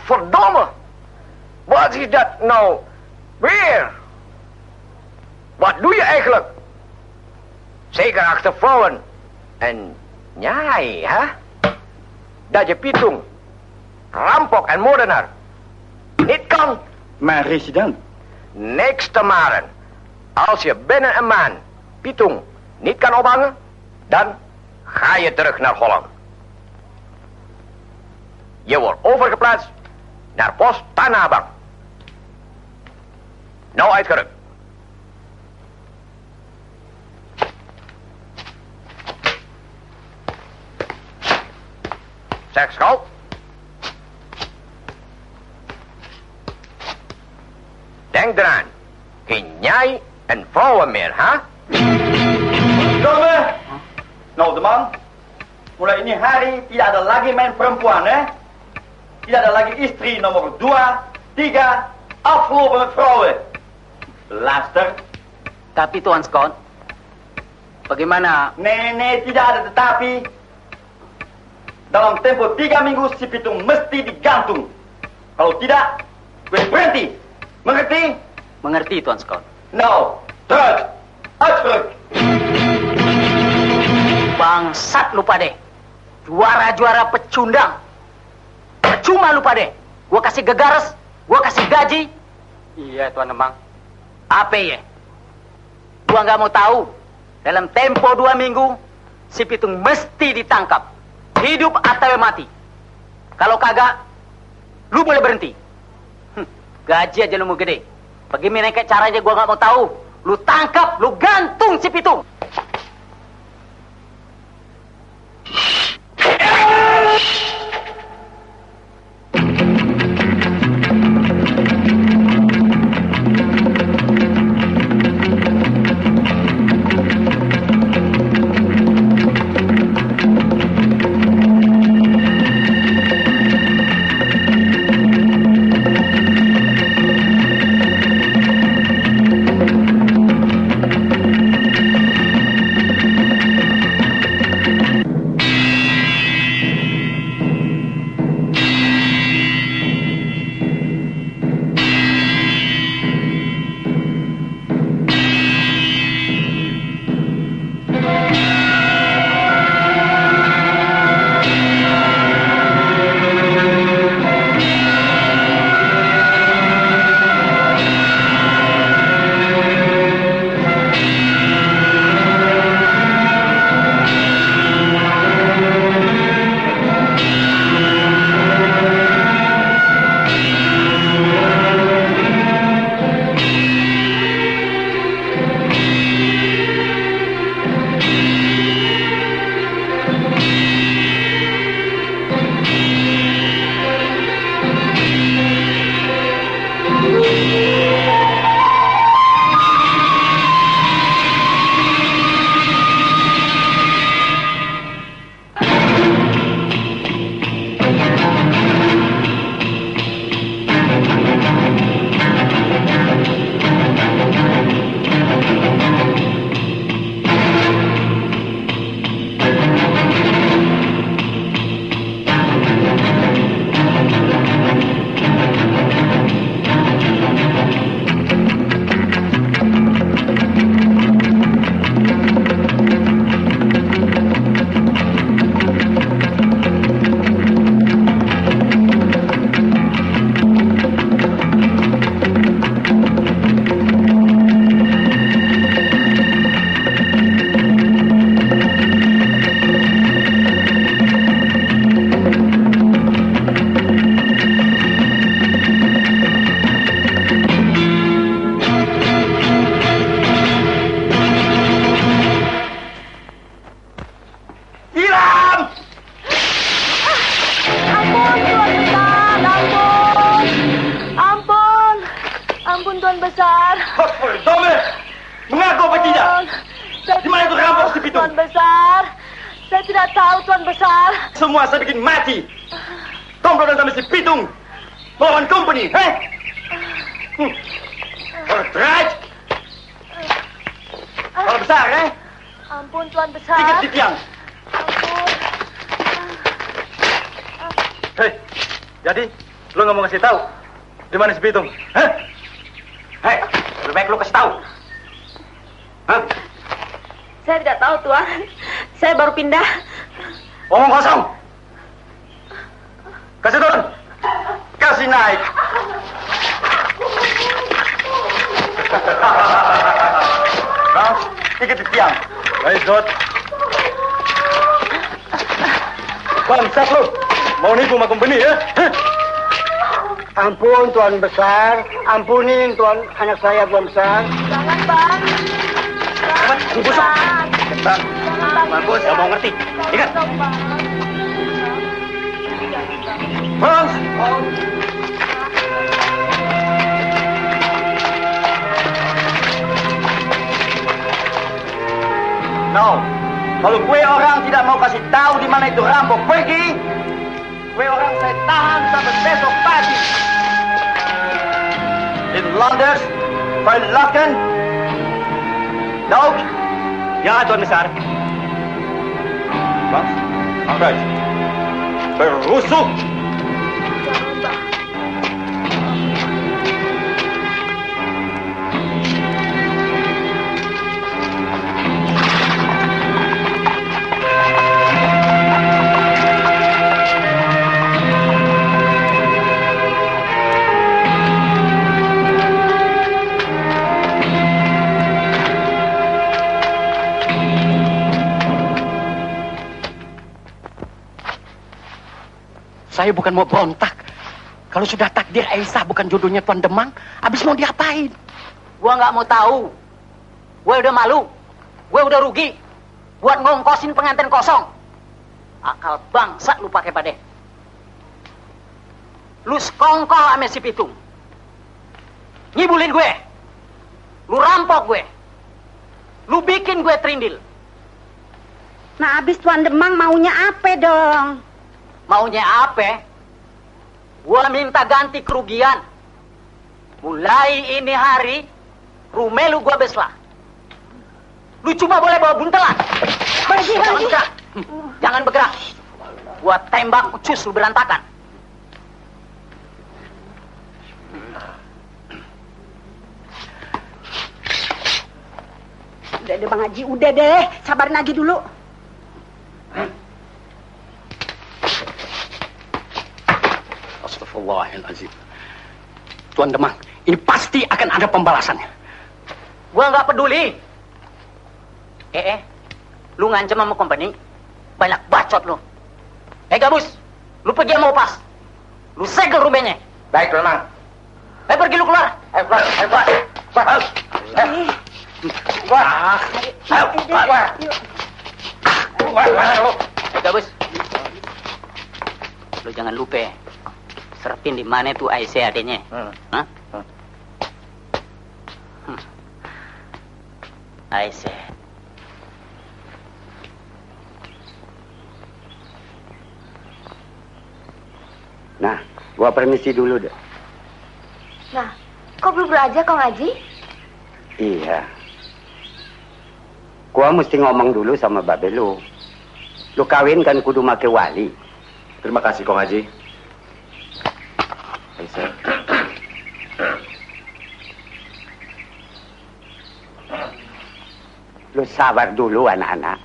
Godverdomme! Wat is dat nou weer? Wat doe je eigenlijk? Zeker achter vrouwen. En jij, hè? Dat je Pitung, rampok en moordenaar, niet kan. Maar resident. Niks te maren. Als je binnen een maand Pitung niet kan ophangen, dan ga je terug naar Holland. Je wordt overgeplaatst naar post Tanah Abang. Nou uitgerukt. Zeg schout. Denk eraan. Geen jij en vrouwen meer, hè? Domme! Nou, de man. Mulai ini hari tidak ada lagi main perempuan, Tidak ada lagi istri nomor 2, 3, afgelopen met vrouwen. Luister. Tapi Tuan Scott, bagaimana? Nee, tidak ada tetapi. Dalam tempo 3 minggu si Pitung mesti digantung. Kalau tidak, gue berhenti. Mengerti? Mengerti, Tuan Scott. Nou, terug. Uitgeruk. Bangsat lu pade. Juara-juara pecundang. Percuma lu pade. Gua kasih gegares, gua kasih gaji. Iya, Tuan Emang. Apa ya? Gua nggak mau tahu. Dalam tempo 2 minggu, si Pitung mesti ditangkap. Hidup atau mati. Kalau kagak, lu boleh berhenti. Gaji aja lu mau gede. Bagaimana kayak caranya gua nggak mau tahu. Lu tangkap, lu gantung si Pitung. Tuan Besar. Saya tidak tahu, Tuan Besar. Semua saya bikin mati. Komplotan sama si Pitung. Melawan company, Bertraj. Kalau besar, Ampun, Tuan Besar. Dikit di tiang. Ampun. Hei, jadi Lu nggak mau ngasih tahu di mana si Pitung? Hah? Hei, lebih baik lu kasih tahu. Hah? Saya tidak tahu, Tuan. Saya baru pindah. Omong kosong. Kasih turun. Kasih naik. Nah, ikut di tiang. Baik, Dot. Bangsat lu. Mau nipu sama company ya? Hah? Ampun Tuan Besar, ampunin Tuan anak saya Tuan Besar. Jangan, Bang. Bungkus. Bang. Bagus, gak mau ngerti. Ingat. Bang. No, kalau gue orang tidak mau kasih tahu di mana itu rampok pergi, gue orang saya tahan sampai besok pagi. In London, verlakken. No. Ja, Tuan Besar. Bang, angkat. Berusuk. Jangan, Bang. Saya bukan mau berontak. Kalau sudah takdir Aisyah bukan jodohnya Tuan Demang, habis mau diapain? Gua nggak mau tahu. Gue udah malu. Gue udah rugi. Buat ngongkosin pengantin kosong. Akal bangsat lu pakai Pade. Lu sekongkol ame si Pitung. Ngibulin gue. Lu rampok gue. Lu bikin gue terindil. Nah, abis Tuan Demang maunya apa dong? Maunya apa? Gua minta ganti kerugian. Mulai ini hari, rumah lu gua beslah. Lu cuma boleh bawa buntelan. Jangan bergerak. Jangan bergerak. Gua tembak ucus lu berantakan. Udah deh Bang Haji, udah deh. Sabarin aja dulu. Astagfirullahaladzim. Tuan Demang, ini pasti akan ada pembalasannya. Gua nggak peduli. Lu ngancam sama company, banyak bacot lu. Gabus, lu pergi sama Upas. Lu segel rumahnya. Baik, Tuan Demang. Pergi lu keluar. Keluar. Gabus. Lu jangan lupa. Serapin di mana tuh Aisyah adanya. Hah? Aisyah. Nah, gua permisi dulu deh. Nah, kok belum belajar Kong Haji? Iya. Gua mesti ngomong dulu sama babe lu. Lu kawin kan kudu make wali. Terima kasih, Kong Haji. Aisyah. Lu sabar dulu anak-anak.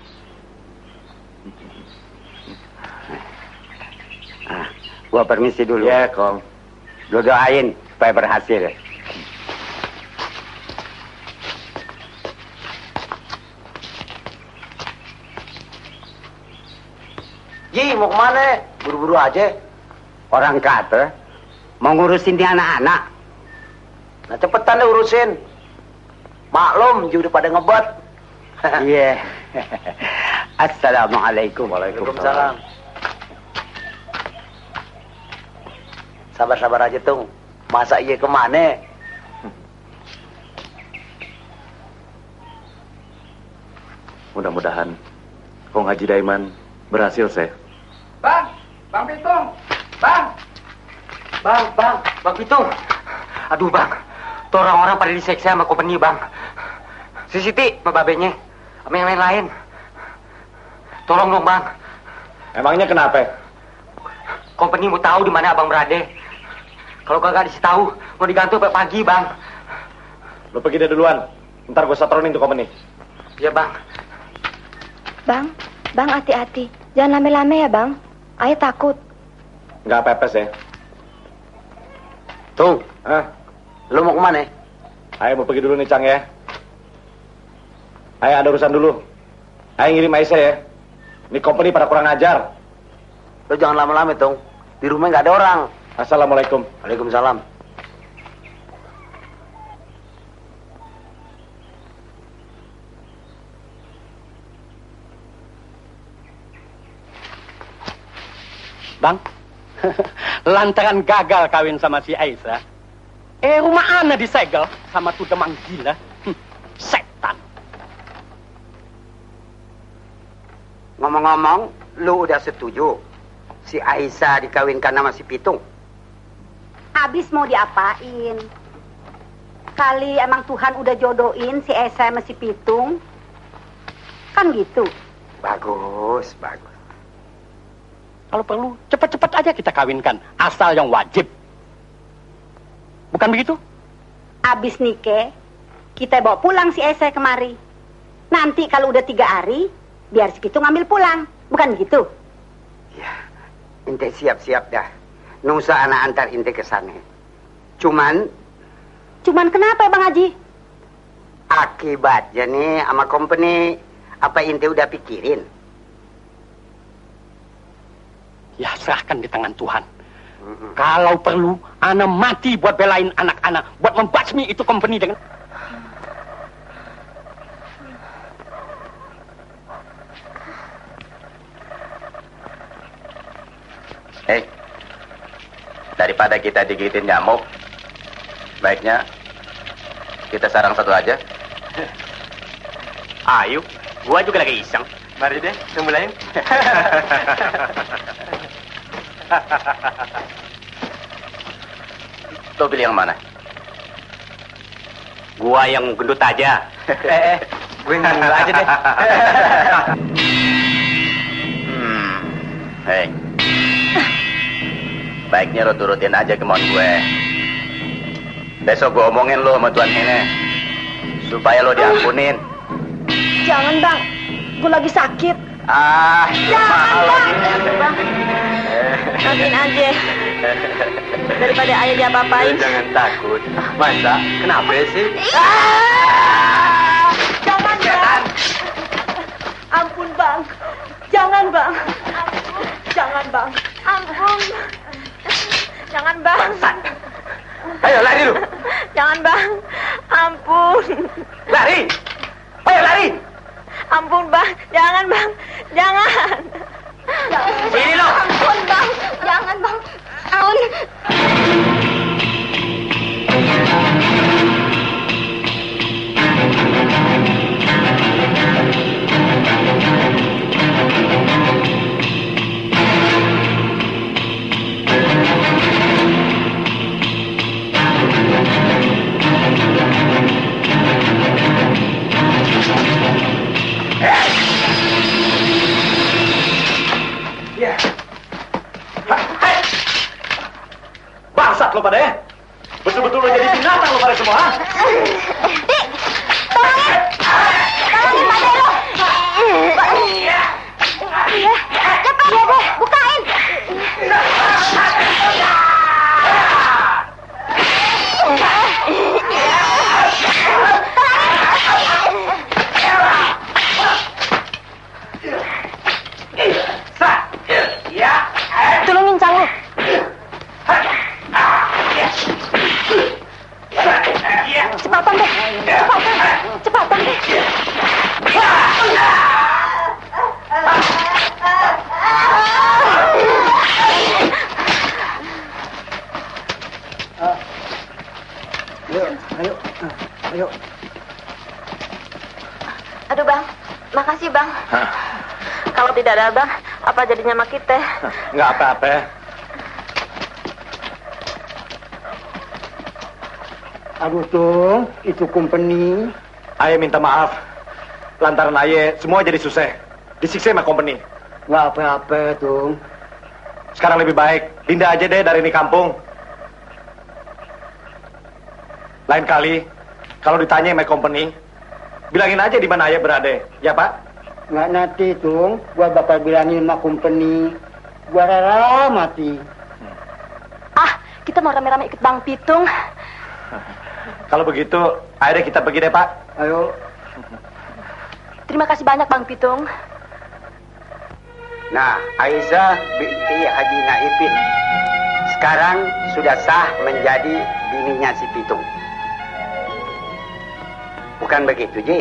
Nah, gua permisi dulu. Ya, Kong. Lu doain supaya berhasil. Ji, mau kemana? Buru-buru aja. Orang kata mau ngurusin di anak-anak. Nah, cepetan deh urusin. Maklum, Ji udah pada ngebet. Iya. Assalamualaikum. Waalaikumsalam. Sabar-sabar aja, Tung. Masa iya kemana? Mudah-mudahan Kong Haji Daiman berhasil, Seh. Bang Pitung. Bang Pitung. Aduh, Bang. Tuh orang-orang pada diseksa sama company, Bang. Si Siti, sama babenya, sama yang lain-lain. Tolong dong, Bang. Emangnya kenapa? Company mau tahu di mana Abang berada. Kalau kagak dikasih tahu, mau digantung sampai pagi, Bang. Lo pergi deh duluan. Ntar gue satronin tuh company. Iya, Bang. Bang, hati-hati. Jangan lame-lame ya, Bang. Ayah takut. Nggak pepes ya. Tung, Lo mau kemana? Ayah mau pergi dulu nih, Cang ya. Ayah ada urusan dulu. Ayah ngirim Aisyah ya. Ini company pada kurang ajar. lo jangan lama-lama, Tung. Di rumah nggak ada orang. Assalamualaikum. Waalaikumsalam. Bang, lantaran gagal kawin sama si Aisyah, rumah ana disegel sama tuh demang gila. Setan. Ngomong-ngomong, lu udah setuju si Aisyah dikawinkan sama si Pitung? Abis mau diapain? Kali emang Tuhan udah jodohin si Esa sama si Pitung. Kan gitu. Bagus. Kalau perlu, cepat-cepat aja kita kawinkan. Asal yang wajib. Bukan begitu? Abis nikah, kita bawa pulang si Esa kemari. Nanti kalau udah 3 hari, biar si Pitung ngambil pulang. Bukan gitu? Ya, ente siap-siap dah. Nusa anak antar ente ke sana. Cuman Kenapa Bang Haji? Akibatnya nih sama company, apa ente udah pikirin? Ya serahkan di tangan Tuhan. Kalau perlu, ana mati buat belain anak ana, buat membasmi itu company dengan... Daripada kita digigitin nyamuk, baiknya kita sarang satu aja. Ayo, gua juga lagi iseng. Mari deh, kita mulain. Lo pilih yang mana? Gua yang gendut aja. Gue nunggu aja deh. Hei, baiknya lo turutin aja kemauan gue. Besok gue omongin lo sama Tuan ini supaya lo diampunin. Jangan, Bang. Gue lagi sakit. Jangan Bang. Maafin aja. Daripada ayah diapa-apain. Jangan takut. Masa? Kenapa sih? Jangan, Bang. Ampun, Bang. Jangan, Bang. Jangan, Bang. Ampun. Jangan, Bang. Bangsat. Ayo lari lu. Jangan, Bang. Ampun. Lari. Ayo lari. Ampun, Bang. Jangan, Bang. Jangan. Sini lo. Ampun, Bang. Jangan, Bang. Ampun. Bangsat lo pada ya. Betul-betul lo jadi binatang lo pada semua. Tolongin pada lo. Iya. Cepat ya deh, bukain. Tolongin Canggu. Cepatan deh. Cepatan deh. Ayo. Aduh, Bang. Makasih, Bang. Kalau tidak ada Abang, apa jadinya sama kita? Nggak apa-apa. Aduh, Tung, itu company. Ayah minta maaf. Lantaran ayah semua jadi susah. Disiksa sama company. Nggak apa-apa, Tung. Sekarang lebih baik pindah aja deh dari ini kampung. Lain kali, kalau ditanya my company, bilangin aja di mana ayah berada. Ya, Pak? Nggak nanti, Tung. Gua bakal bilangin sama company. Gua rela mati. Ah, kita mau rame-rame ikut Bang Pitung. Kalau begitu, ayo deh kita pergi deh, Pak. Ayo. Terima kasih banyak Bang Pitung. Nah, Aisyah binti Haji Naipin sekarang sudah sah menjadi bininya si Pitung. Bukan begitu, Ji?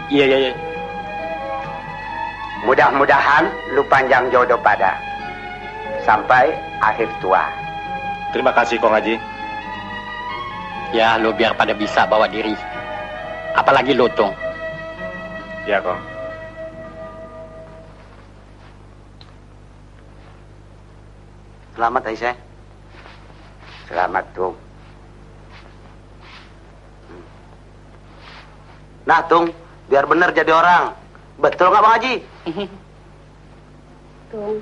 Iya. Mudah-mudahan lu panjang jodoh pada sampai akhir tua. Terima kasih, Kong Haji. Ya, lo biar pada bisa bawa diri. Apalagi lo, Tung. Ya, Kong. Selamat, Aisyah. Selamat, Tung. Nah, Tung, biar bener jadi orang. Betul nggak, Bang Haji? Tung,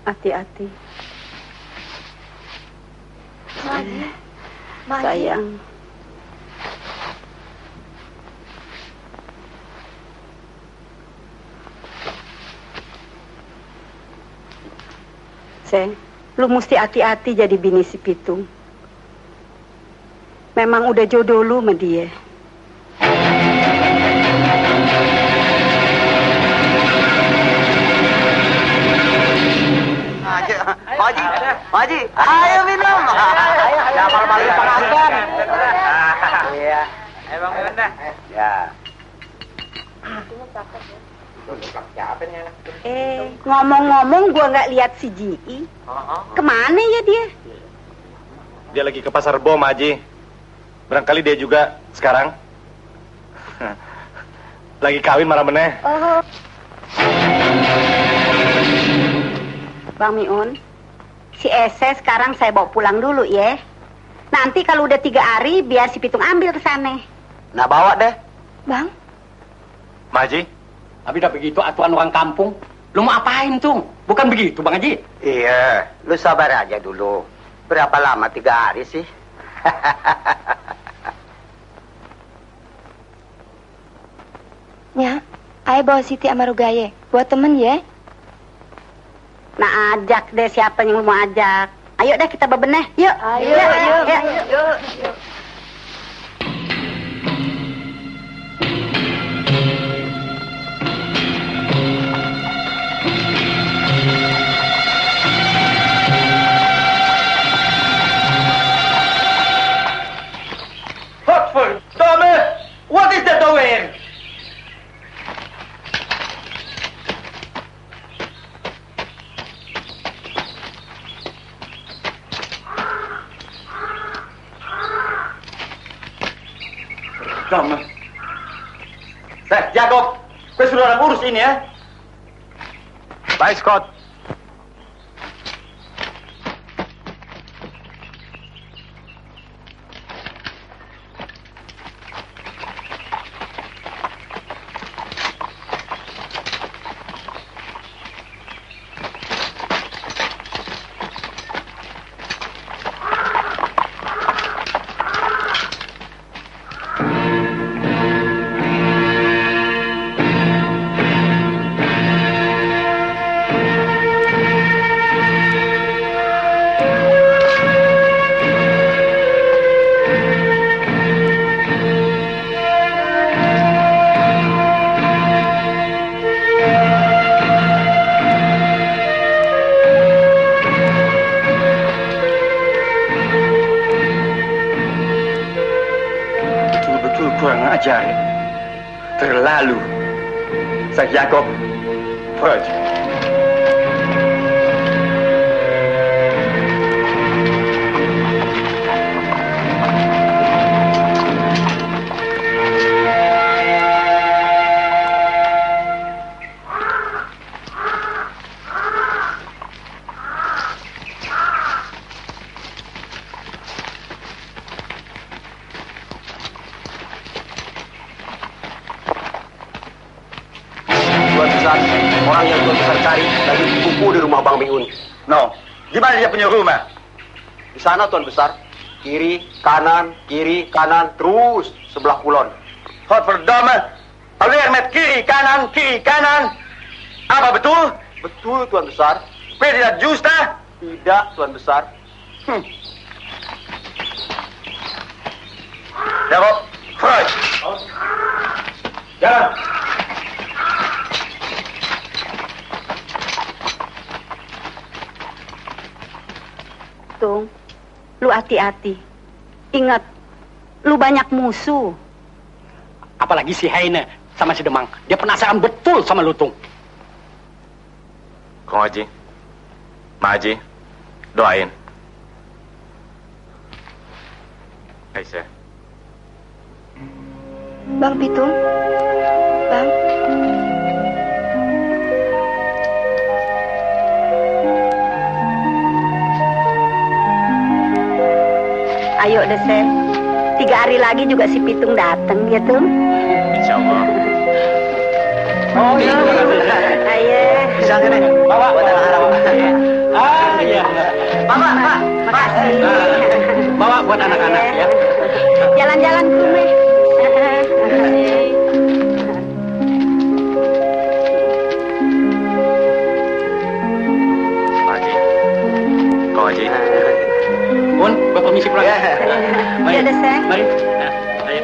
hati-hati. Sayang. Lu mesti hati-hati jadi bini si Pitung. Memang udah jodoh lu sama dia. Haji, ayo minum. Ya, malu-malu pengantin. Iya. Bang Miun dah. Ya. Ngomong-ngomong gua nggak lihat si Ji. Kemana ya dia? Dia lagi ke pasar bom, Haji. Barangkali dia juga sekarang lagi kawin marah meneh. Oh. Bang Miun, si Ese sekarang saya bawa pulang dulu ya. Nanti kalau udah 3 hari biar si Pitung ambil ke sana. Nah, bawa deh. Bang? Haji? Tapi udah begitu aturan orang kampung. Lu mau apain, Tung? Bukan begitu, Bang Haji? Iya, lu sabar aja dulu. Berapa lama 3 hari sih? Ya, ayo bawa Siti sama Rugaye. Buat temen ya. Nah, ajak deh siapa yang mau ajak. Ayo deh kita bebenah. Yuk. Ayo. Godverdomme! Wat is dat nou weer? Verdomme. Jacob, gue suruh orang urus ini ya. Baik, Scott. Kurang ajar. Terlalu. Zeg Jacob, vooruit. Orang yang Tuan Besar cari lagi kumpul di rumah Bang Miun. No, di mana dia punya rumah? Di sana, Tuan Besar. kiri, kanan, terus sebelah kulon. Hot verdame. Alweer met kiri, kanan. Apa betul? Betul, Tuan Besar. Ben je dat juista? Tidak, Tuan Besar. Daarop, vooruit. Jalan. Tung, lu hati-hati. Ingat, lu banyak musuh. Apalagi si Heine sama si Demang. Dia penasaran betul sama lu, Tung. Kong Haji, Ma Haji, doain. Aisyah. Bang Pitung, Bang. Ayo deh, Sen. 3 hari lagi juga si Pitung datang, ya, Tung? Insya Allah. Oh iya. Ayo. Misalnya nih, bawa buat anak-anak. Ah iya. Mama, Pak. Makasih. Bawa buat anak-anak ya. Jalan-jalan ke rumah. Ma Haji, Kong Haji. Bun, Bapak misi pulang. Iya deh, Sen. Mari. Nah, ayo.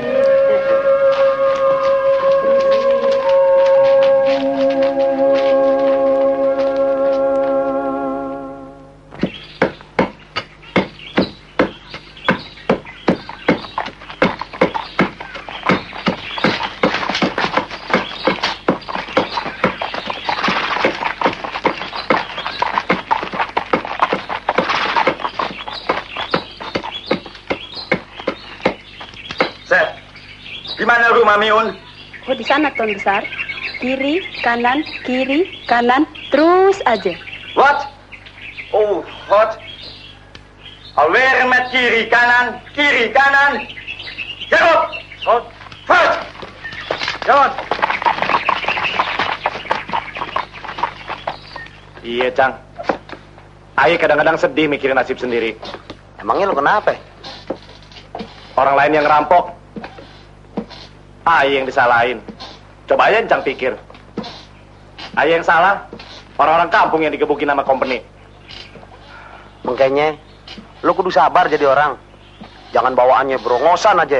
Di mana rumah Miun? Oh, di sana, Tuan Besar. Kiri, kanan, terus aja. Wat? Oh, God. Alweer met kiri, kanan. Jalan. Goed. Vooruit. Jalan. Iya, Cang. Ayah kadang-kadang sedih mikirin nasib sendiri. Emangnya lu kenapa? Orang lain yang ngerampok, Ayah yang disalahin. Coba aja Cang pikir. Ayah yang salah, orang-orang kampung yang digebukin sama company. Makanya, lu kudu sabar jadi orang. Jangan bawaannya berongosan aja.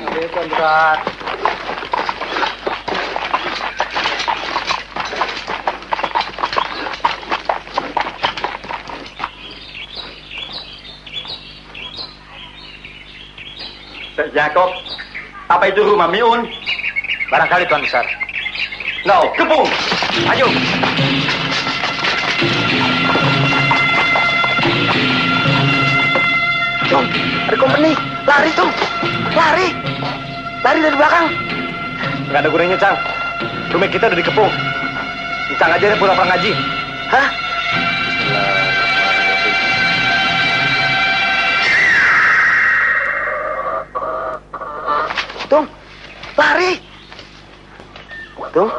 Oke, Tuan Besar. Jacob, apa itu rumah Miun? Barangkali, Tuan Besar. Nou, kepung. Ayo. Tung, ada company. Lari, Tung. Lari dari belakang. Nggak ada gunanya, Cang. Rumah kita udah dikepung. Cang aja deh pulang ngaji. Hah? Tung, lari. Tung.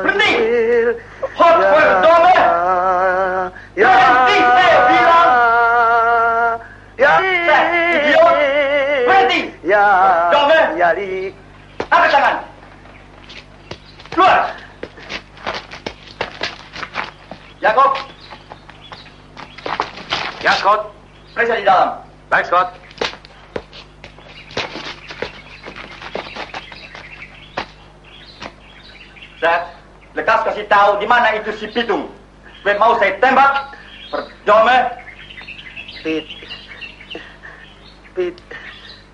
Berhenti! Hot verdomme! Berhenti, saya bilang! Idiot! Berhenti! Domme! Angkat tangan! Keluar! Jacob! Ya, Scott. Periksa di dalam. Baik, Scott. Zed, lekas kasih tahu di mana itu si Pitung. Gue mau saya tembak. Verdomme. Pit.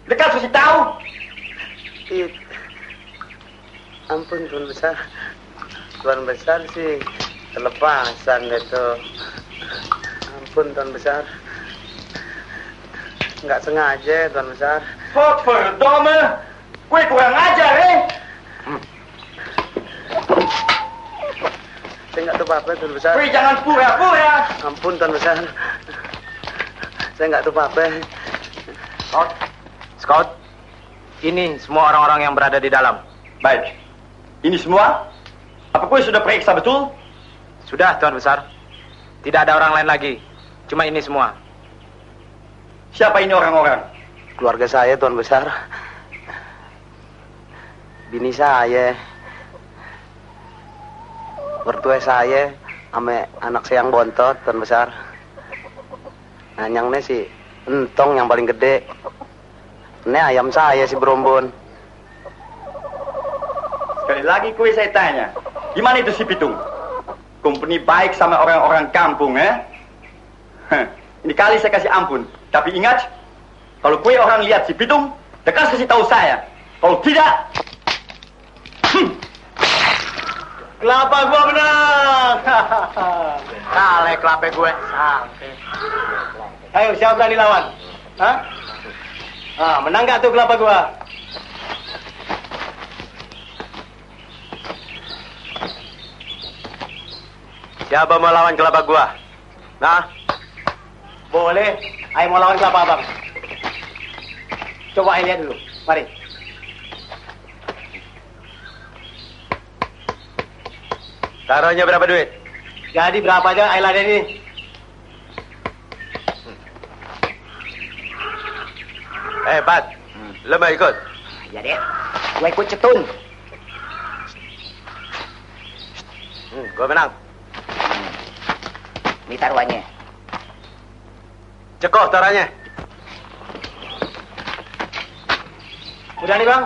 Lekas kasih tahu. Pit. Ampun Tuan Besar. Tuan Besar sih kelepasan itu. Ampun Tuan Besar. Nggak sengaja Tuan Besar. Verdomme! Kue kurang ajar, Saya nggak tahu apa-apa Tuan Besar. Kue jangan pura-pura. Ampun Tuan Besar. Saya nggak tahu apa-apa. Scout, ini semua orang-orang yang berada di dalam. Baik. Ini semua? Apa kue sudah periksa betul? Sudah, Tuan Besar. Tidak ada orang lain lagi. Cuma ini semua. Siapa ini orang-orang? Keluarga saya Tuan Besar. Bini saya. Mertua saya sama anak saya yang bontot Tuan Besar. Nanyangnya si entong yang paling gede. Ini ayam saya si Brombon. Sekali lagi kue saya tanya, gimana itu si Pitung? Company baik sama orang-orang kampung, Ini kali saya kasih ampun. Tapi ingat, kalau kue orang lihat si Pitung, tegas kasih tahu saya. Kalau tidak, Kelapa gua menang. Kale kelapa gue. Sampai. Ayo, siapa berani lawan? Hah? Menang gak tuh kelapa gua? Siapa mau lawan kelapa gua? Nah, Boleh. Ayo mau lawan kelapa abang. Coba lihat dulu. Mari. taruhnya berapa duit? Jadi berapa aja Ayla ini? Pat, lo mau ikut? Ya deh, gue ikut cetun. Gue menang. Ini taruhannya. Cekoh taruhannya. Udah nih bang.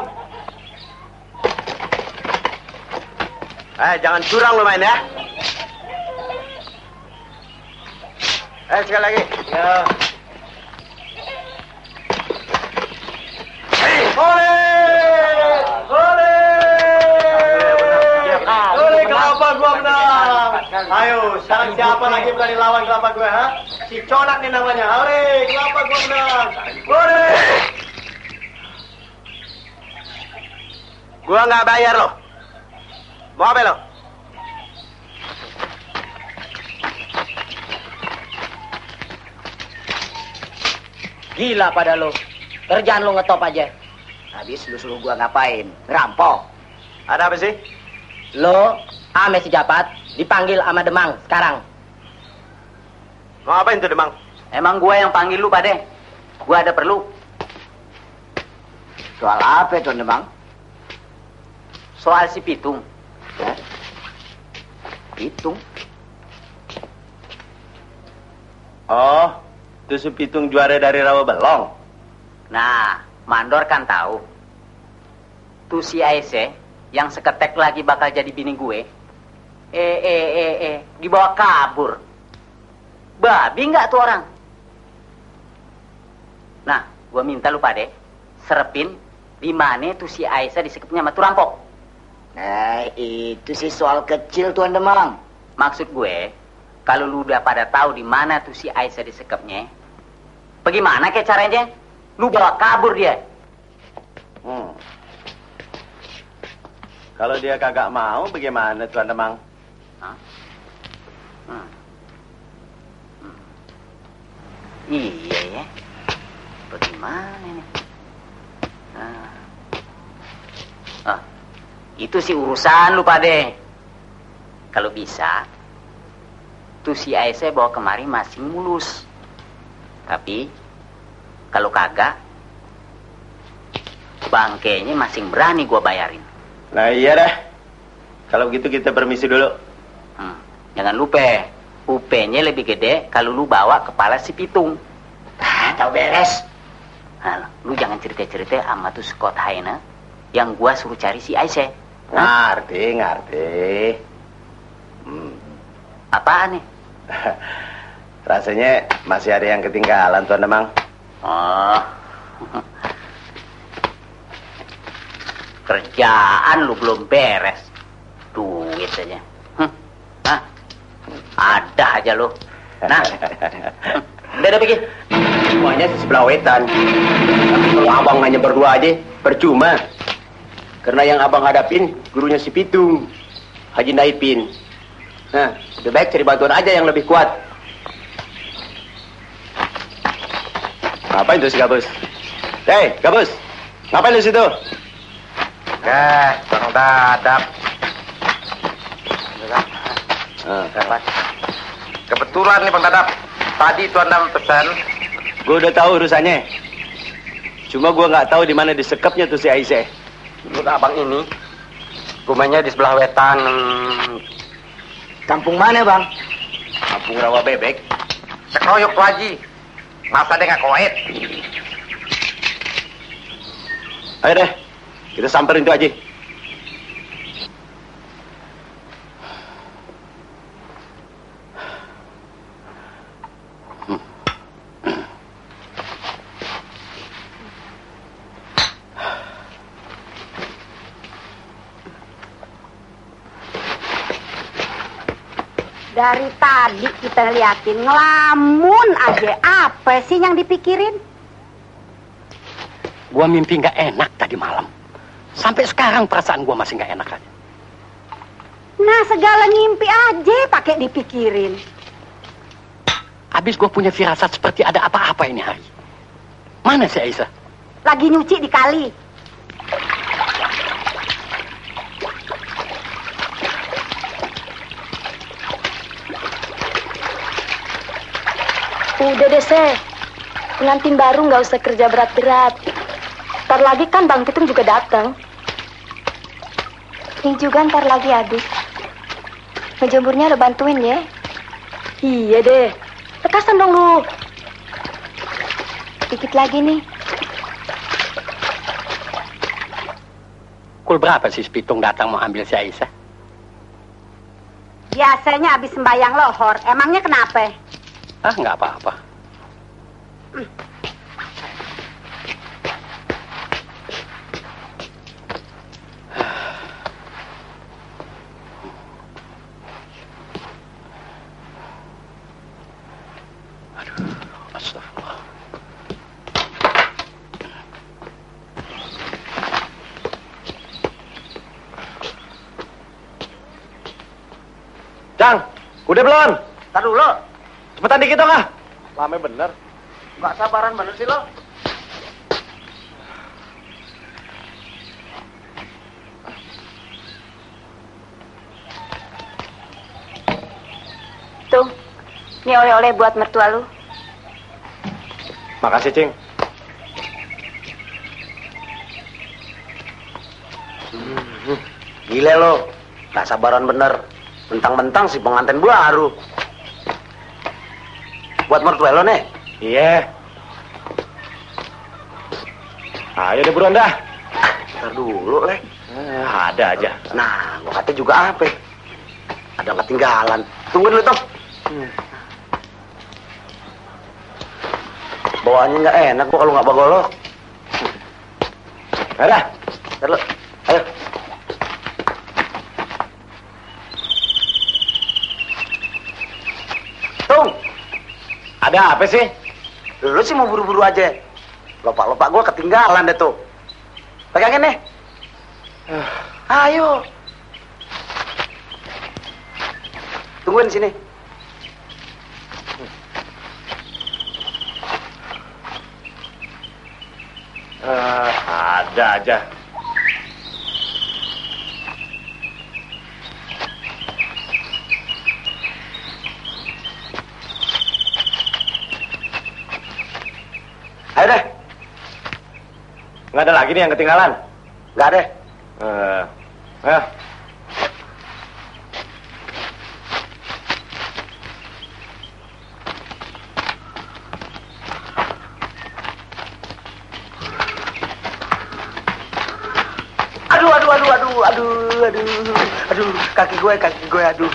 Jangan curang lo main ya. Sekali lagi. Ya. Oleh kelapa gua menang. Ayo, sekarang siapa lagi berani lawan kelapa gua, ha? Si Conak nih namanya. Oleh kelapa gua menang. Oleh. Gua nggak bayar lo. Mau apa lo? Gila pada lo. Kerjaan lo ngetop aja. Habis lu suruh gua ngapain? Ngerampok. Ada apa sih? Lo ame si Japat dipanggil sama Demang sekarang. Mau apain tuh Demang? Emang gua yang panggil lu Pade. Gua ada perlu. Soal apa Tuan Demang? Soal si Pitung. Pitung? Oh, itu si Pitung juara dari Rawa Belong. Nah, Mandor kan tahu. Tuh si Aisyah yang seketek lagi bakal jadi bini gue. Dibawa kabur. Babi nggak tuh orang? Nah, gua minta lu Pade serepin di mana tuh si Aisyah disekepnya sama tuh rampok. Nah, itu sih soal kecil Tuan Demang. Maksud gue, kalau lu udah pada tahu di mana tuh si Aisyah disekepnya, bagaimana kayak caranya? Lu bawa kabur dia. Kalau dia kagak mau, bagaimana Tuan Demang? Iya ya. Bagaimana nih? Itu sih urusan lu Pade. Kalau bisa, tuh si Aisyah bawa kemari masing mulus. Tapi kalau kagak, bangkainya masing berani gua bayarin. Nah iya dah. Kalau gitu kita permisi dulu. Jangan lupa, UP-nya lebih gede kalau lu bawa kepala si Pitung. Tahu beres. Nah, lu jangan cerita-cerita sama tuh Scott Haina yang gua suruh cari si Aisyah. Ngerti. Apaan nih? Rasanya masih ada yang ketinggalan Tuan Demang. Kerjaan lu belum beres. Duit aja. Hah? Ada aja lu. Nah. Udah pergi. Semuanya di sebelah wetan. Tapi kalau abang hanya berdua aja, percuma. Karena yang abang hadapin, gurunya si Pitung, Haji Naipin. Nah, lebih baik cari bantuan aja yang lebih kuat. Ngapain tuh si Gabus? Hei, Gabus! Ngapain lu situ? Bang Dadap. Kebetulan nih Bang Dadap. Tadi Tuan Dam pesan. Gue udah tahu urusannya. Cuma gue nggak tahu di mana disekapnya tuh si Aisyah. Menurut abang ini, rumahnya di sebelah wetan. Kampung mana, Bang? Kampung Rawa Bebek. Sekoyok tuh Haji. Masa dia nggak koet? Ayo deh, kita samperin tuh Haji. Dari tadi kita liatin ngelamun aja. Apa sih yang dipikirin? Gua mimpi nggak enak tadi malam. Sampai sekarang perasaan gua masih nggak enak aja. Nah, segala ngimpi aja pakai dipikirin. Habis gua punya firasat seperti ada apa-apa ini hari. Mana si Aisyah? Lagi nyuci di kali. Udah deh, Se. Pengantin baru nggak usah kerja berat-berat. Ntar lagi kan Bang Pitung juga datang. Ini juga ntar lagi habis. Ngejemurnya lo bantuin ya. Iya deh. Tekasan dong lu. Dikit lagi nih. Pukul berapa sih Pitung datang mau ambil si Aisyah? Biasanya habis sembayang lohor. Emangnya kenapa? Ah, nggak apa-apa. Aduh, astagfirullah. Cang, udah belum? Ntar dulu. Cepetan dikit dong ah. Lama bener. Nggak sabaran bener sih lo. Tuh. Ini oleh-oleh buat mertua lu. Makasih, Cing. Gila lo, gak sabaran bener. Mentang-mentang si pengantin baru. Buat mertua lo nih? Iya. Ayo deh buruan dah. Ntar dulu, Le. Ada aja. Nah, gua kata juga apa? Ada ketinggalan. Tungguin lu, Tom. Bawaannya nggak enak gua kalau nggak bagolok. Ayo dah. Ntar lu. Ayo. Tung. Ada apa sih? Lu sih mau buru-buru aja. Lopak-lopak gua ketinggalan deh tuh. Pegangin nih. Ayo. Tungguin sini. Ada aja. Ayo deh. Nggak ada lagi nih yang ketinggalan. Nggak ada. Ayo. Aduh, kaki gue, aduh,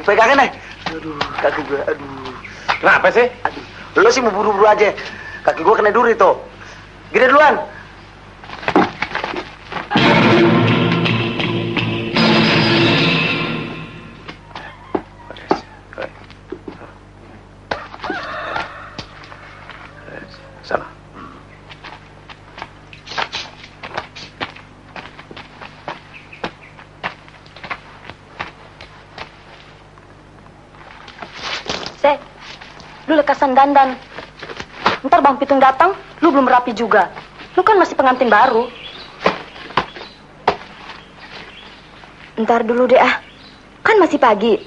pegangin nih. Aduh, kaki gue, aduh. Kenapa sih? Aduh, lo sih mau buru-buru aja. Kaki gue kena duri tuh. Gini duluan. lu lekasan dandan. Ntar Bang Pitung datang, lu belum rapi juga. Lu kan masih pengantin baru. Ntar dulu deh ah, kan masih pagi.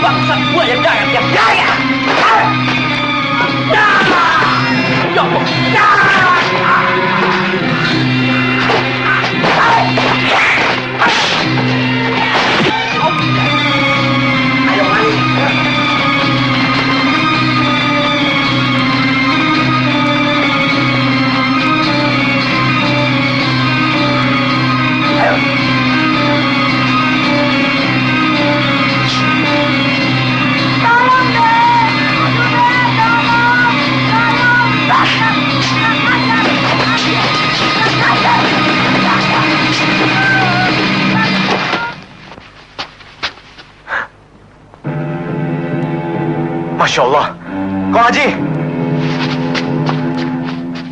Bangsa gua yang gaya. Masya Allah. Kong Haji.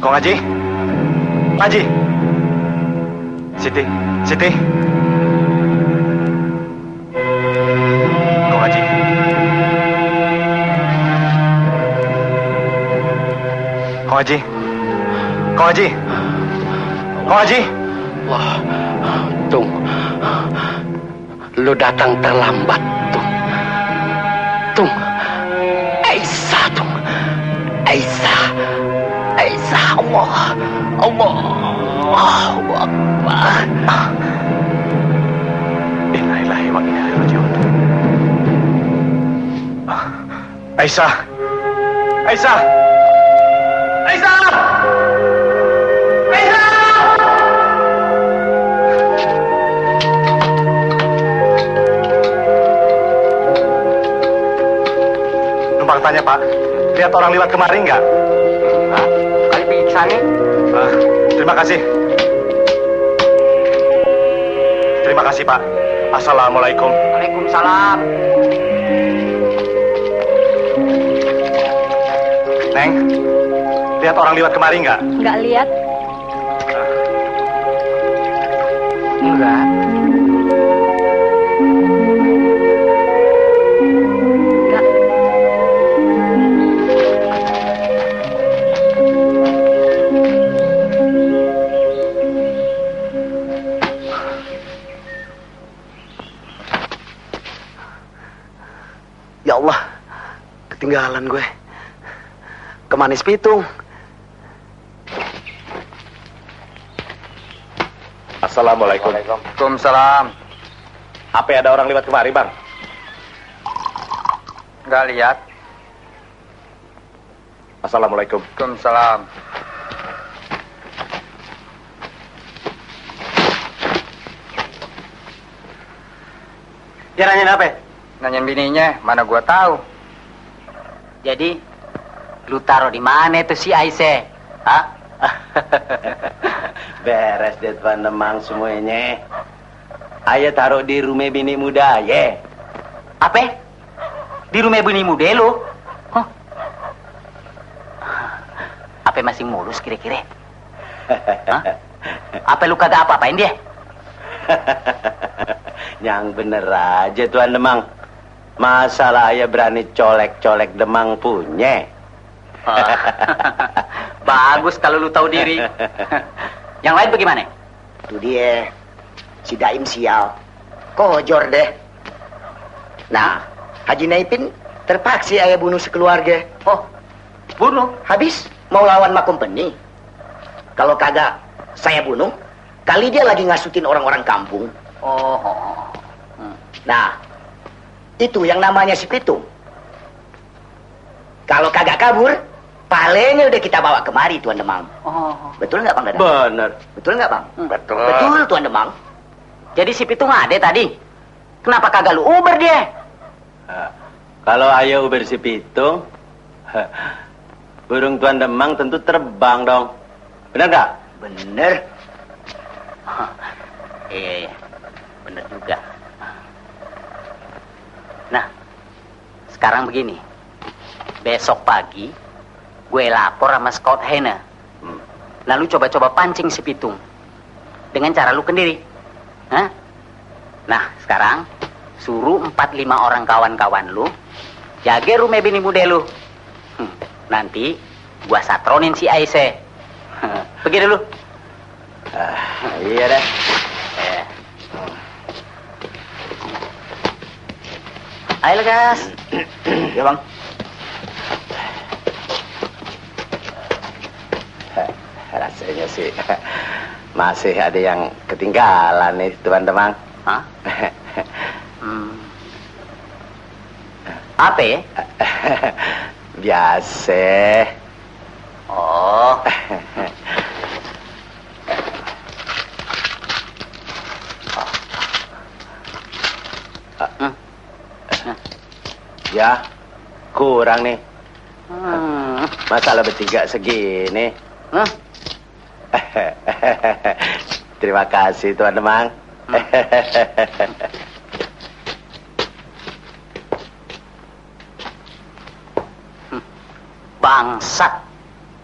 Kong Haji. Haji. Siti. Kong Haji. Kong Haji. Wah, Tung. Lu datang terlambat, Tung. Aisyah, Allahu Akbar. Innalillahi wa inna ilaihi raji'un. Aisyah. Numpang tanya, Pak. Lihat orang lewat kemari nggak? Kali pergi ke sana. Terima kasih. Terima kasih, Pak. Assalamualaikum. Waalaikumsalam. Neng, lihat orang lewat kemari nggak? Nggak lihat. Enggak. Ya Allah, ketinggalan gue. Kemana si Pitung? Assalamualaikum. Waalaikumsalam. Apa ada orang lewat kemari, Bang? Nggak lihat. Assalamualaikum. Waalaikumsalam. Dia nanyain apa? Nanyain bininya, mana gua tahu. Jadi, lu taruh di mana itu si Aisyah? Hah? Beres deh Tuan Demang semuanya. Ayah taruh di rumah bini muda, ye. Apa? Di rumah bini muda lu? Huh? Apa masih mulus kira-kira? Hah? Apa lu kagak apa-apain dia? Yang bener aja Tuan Demang. Masalah ayah berani colek-colek Demang punya. Bagus kalau lu tahu diri. Yang lain bagaimana? Itu dia. Si Daim sial. Kojor deh. Nah, Haji Naipin terpaksa ayah bunuh sekeluarga. Oh, bunuh? Habis mau lawan Ma Company. Kalau kagak saya bunuh, kali dia lagi ngasutin orang-orang kampung. Oh. Nah, itu yang namanya si Pitung. Kalau kagak kabur, palingnya udah kita bawa kemari Tuan Demang. Oh. Betul nggak Bang Dadang? Bener. Betul nggak Bang? Betul. Betul Tuan Demang. Jadi si Pitung ada tadi? Kenapa kagak lu Uber dia? Kalau ayo Uber si Pitung, burung Tuan Demang tentu terbang dong. Benar nggak? Bener. Iya, bener juga. Nah, sekarang begini. Besok pagi, gue lapor sama Scout Hena. Nah, lu coba-coba pancing si Pitung. Dengan cara lu sendiri. Hah? Nah, sekarang suruh 4-5 orang kawan-kawan lu jaga rumah bini muda lu. Nanti gua satronin si Aisyah. Pergi dulu. Iya deh. Ayo Legas. Ya bang. Rasanya sih masih ada yang ketinggalan nih Tuan Demang. Hah? Apa ya? Biasa. Oh. Ya, kurang nih. Masalah bertiga segini. Terima kasih Tuan Demang. Bangsat.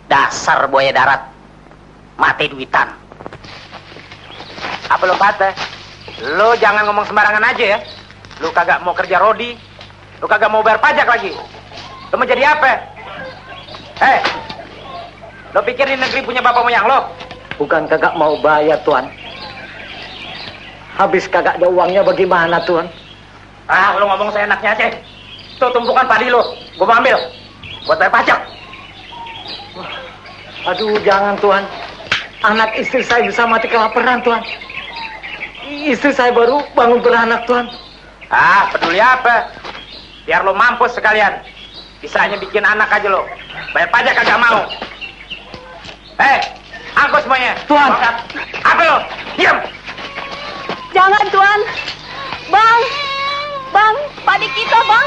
Dasar buaya darat. Mati duitan. Apa lo patah? Lo jangan ngomong sembarangan aja ya. Lo kagak mau kerja rodi. Lo kagak mau bayar pajak lagi. Lo mau jadi apa? Lo pikir di negeri punya bapak moyang lo? Bukan kagak mau bayar, Tuan. Habis kagak ada uangnya bagaimana, Tuan? Lo ngomong seenaknya aja. Tuh tumpukan padi lo. Gue mau ambil. Buat bayar pajak. Aduh, jangan, Tuan. Anak istri saya bisa mati kelaparan, Tuan. Istri saya baru bangun beranak, Tuan. Peduli apa? Biar lo mampus sekalian. Bisanya bikin anak aja lo. Bayar pajak kagak mau. Angkut semuanya. Tuan. Apa lo? Diam. Jangan, Tuan. Bang, padi kita, Bang.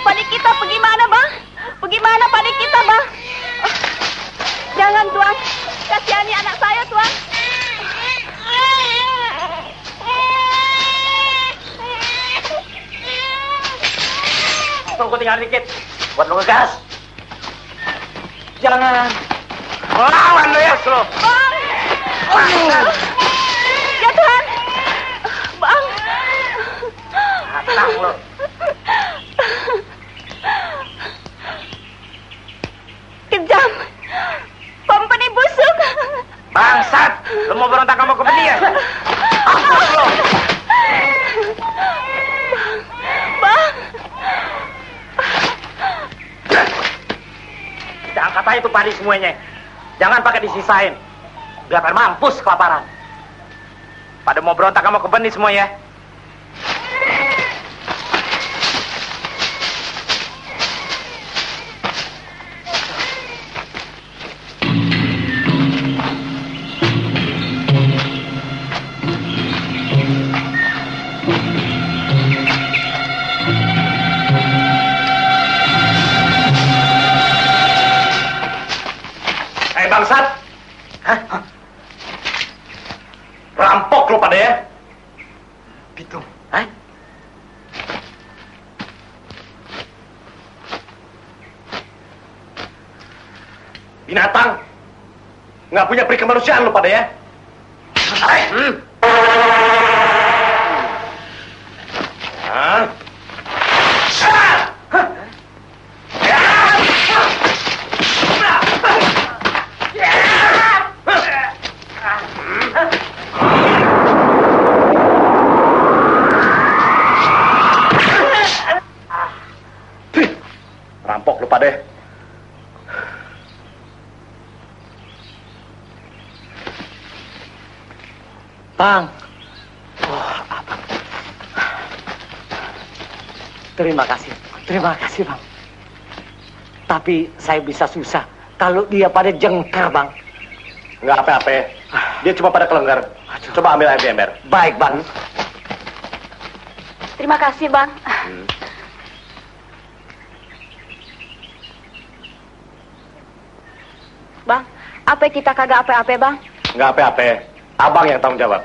Padi kita pergi mana, Bang? Pergi mana padi kita, Bang? Jangan, Tuan. Kasihani anak saya, Tuan. Tunggu tinggal dikit. Buat lo ngegas. Jangan. Lawan lo ya, lo. Bang. Ya, Tuhan. Bang. Atang lo. Kejam. Company busuk. Bangsat. Lo mau berontak sama company ya? Ampun lo. Bang. Kita angkat aja tuh padi semuanya. Jangan pakai disisain. Biar mampus kelaparan. Pada mau berontak sama company semuanya. Bangsat. Rampok lo pada ya. Pitung. Binatang. Nggak punya peri kemanusiaan lo pada ya. Rampok lu pada. Bang. Apa? Terima kasih, Bang. Tapi saya bisa susah kalau dia pada jengkar, Bang. Nggak apa-apa. Dia cuma pada kelenggar. Coba ambil air di ember. Baik, Bang. Terima kasih, Bang. Bang, apa kita kagak apa-apa, Bang? Nggak apa-apa. Abang yang tanggung jawab.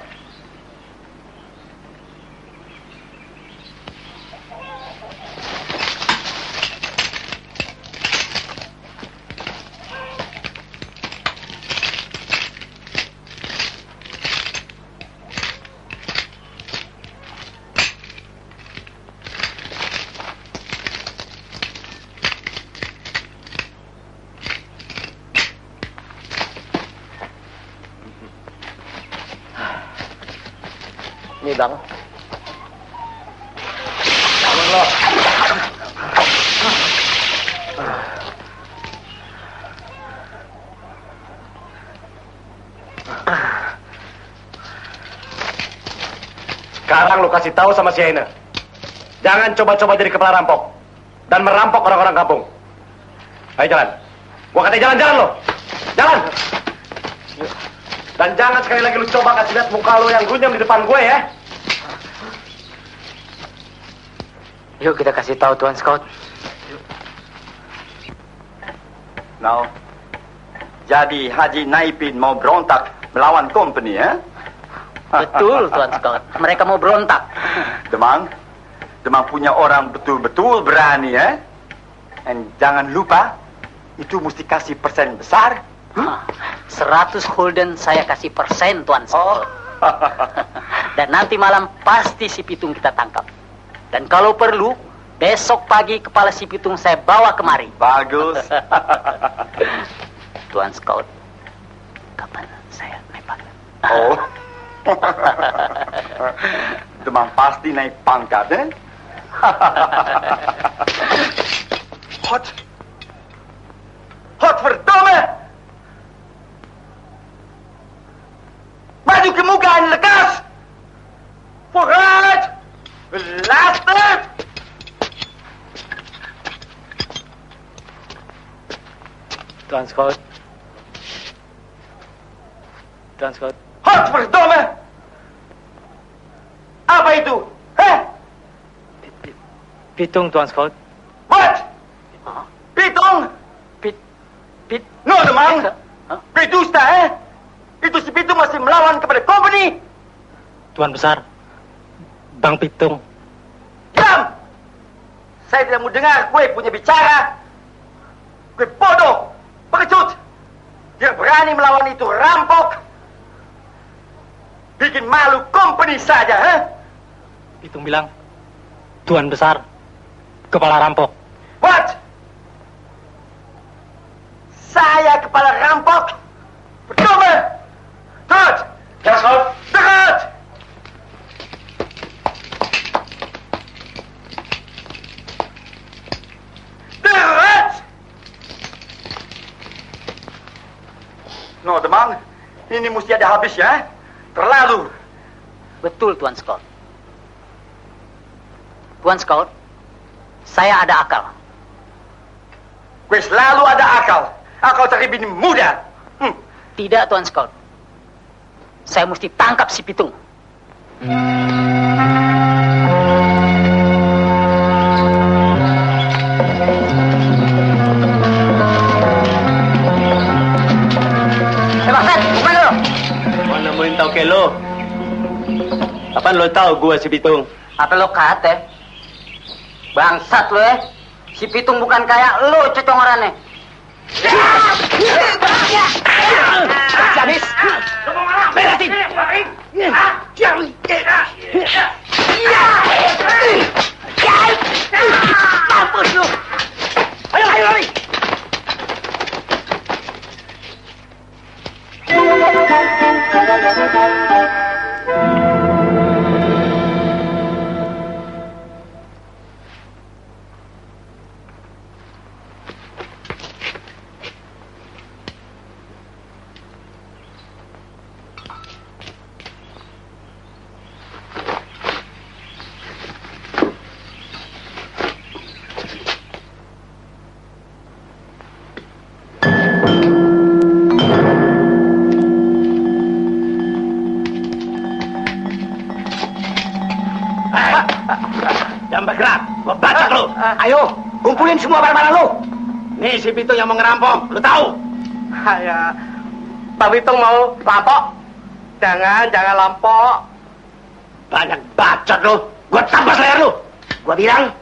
Ini bang. Bangun lo. Sekarang lo kasih tahu sama si Aina. Jangan coba-coba jadi kepala rampok dan merampok orang-orang kampung. Ayo jalan. Gua katanya jalan-jalan lo. Jalan. Dan jangan sekali lagi lu coba kasih lihat muka lu yang gunyam di depan gue ya. Yuk kita kasih tahu Tuan Scout. Now, jadi Haji Naipin mau berontak melawan company ya? Betul Tuan Scout. Mereka mau berontak. Demang punya orang betul-betul berani ya. Dan jangan lupa itu mesti kasih persen besar. 100 Holden saya kasih persen Tuan Scout. Dan nanti malam pasti si Pitung kita tangkap. Dan kalau perlu besok pagi kepala si Pitung saya bawa kemari. Bagus. Tuan Scout, kapan saya nembak? Oh. Demang pasti naik pangkat eh? Hot verdomme! Maju ke muka en lekas! Vooruit! Belaster! Tuan Scout. Tuan Scout. Hot verdomme! Apa itu? Heh? Pitung Tuan Scout. What? Pitung? No, Demang. Pidusta, eh? Itu si Pitung masih melawan kepada company. Tuan Besar. Bang Pitung. Diam! Saya tidak mau dengar gue punya bicara. Gue bodoh, pengecut. Dia berani melawan itu rampok. Bikin malu company saja, eh? Pitung bilang, Tuan Besar, kepala rampok. What? Saya kepala rampok? Perdomme! Terus! Ya, Scout. Terus! Terus! No, Demang. Ini mesti ada habis ya. Terlalu. Betul Tuan Scout. Tuan Scout, saya ada akal. Gue selalu ada akal. Akal cari bini muda. Tidak Tuan Scout. Saya mesti tangkap si Pitung. Bakset, bukan lo? Mana mau tahu ke lo? Apaan lo tahu gua si Pitung? Apa lo kate? Bangsat lo ya. Si Pitung bukan kayak lo cecongorannya. Habis. Beresin. Mampus lu. Ayo, lari. Ayo, kumpulin semua barang-barang lu. Nih si Pitung yang mau ngerampok, lu tahu? Ya, Bang Pitung mau rampok? Jangan lampok. Banyak bacot lu. Gua tampar leher lu. Gua bilang,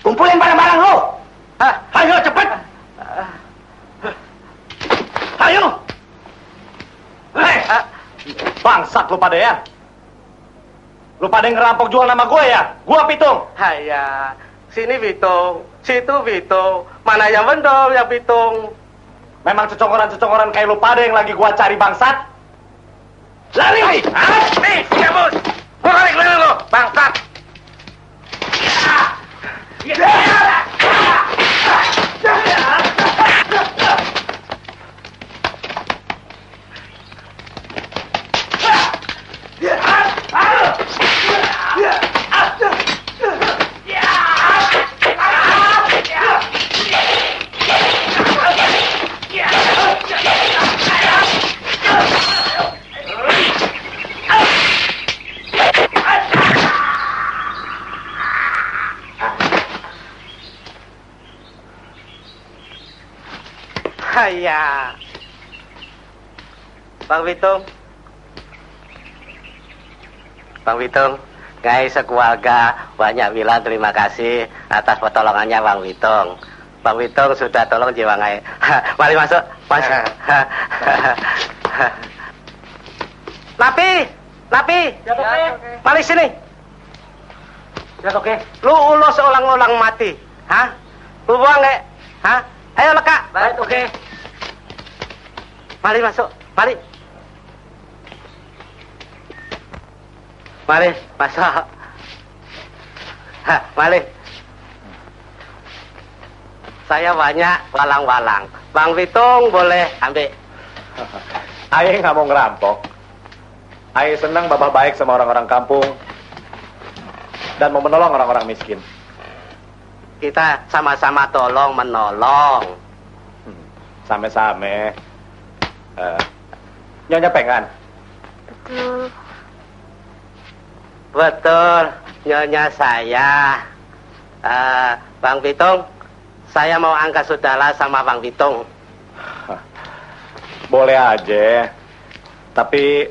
kumpulin barang-barang lu. Ayo cepet. Ayo. Bangsat lu pada ya. Lu pada yang ngerampok jual nama gue ya? Gua Pitung. Haya, sini Pitung, situ Pitung. Mana yang bener ya Pitung? Memang cecongoran-cecongoran kayak lu pada yang lagi gua cari bangsat. Lari! Nih, bos. Gua kali keliling lu, bangsat. Haya. Bang Pitung. Bang Pitung, guys sekeluarga banyak bilang terima kasih atas pertolongannya Bang Pitung. Bang Pitung sudah tolong jiwa ngai. Mari masuk, Mas. Napi. Ya, Toke. Mari sini. Ya, Toke. Lu ulos ulang-ulang mati. Hah? Lu buang nggak? Hah? Ayo leka. Baik, Toke. Mari masuk. Mari. Mari masuk. Hah, mari. Saya banyak walang-walang. Bang Pitung boleh ambil. Aye nggak mau ngerampok. Aye senang bapak baik sama orang-orang kampung dan mau menolong orang-orang miskin. Kita sama-sama tolong menolong. Same-same. Nyonya Pengan. Betul, Nyonya saya. Bang Pitung, saya mau angkat saudara sama Bang Pitung. Boleh aja. Tapi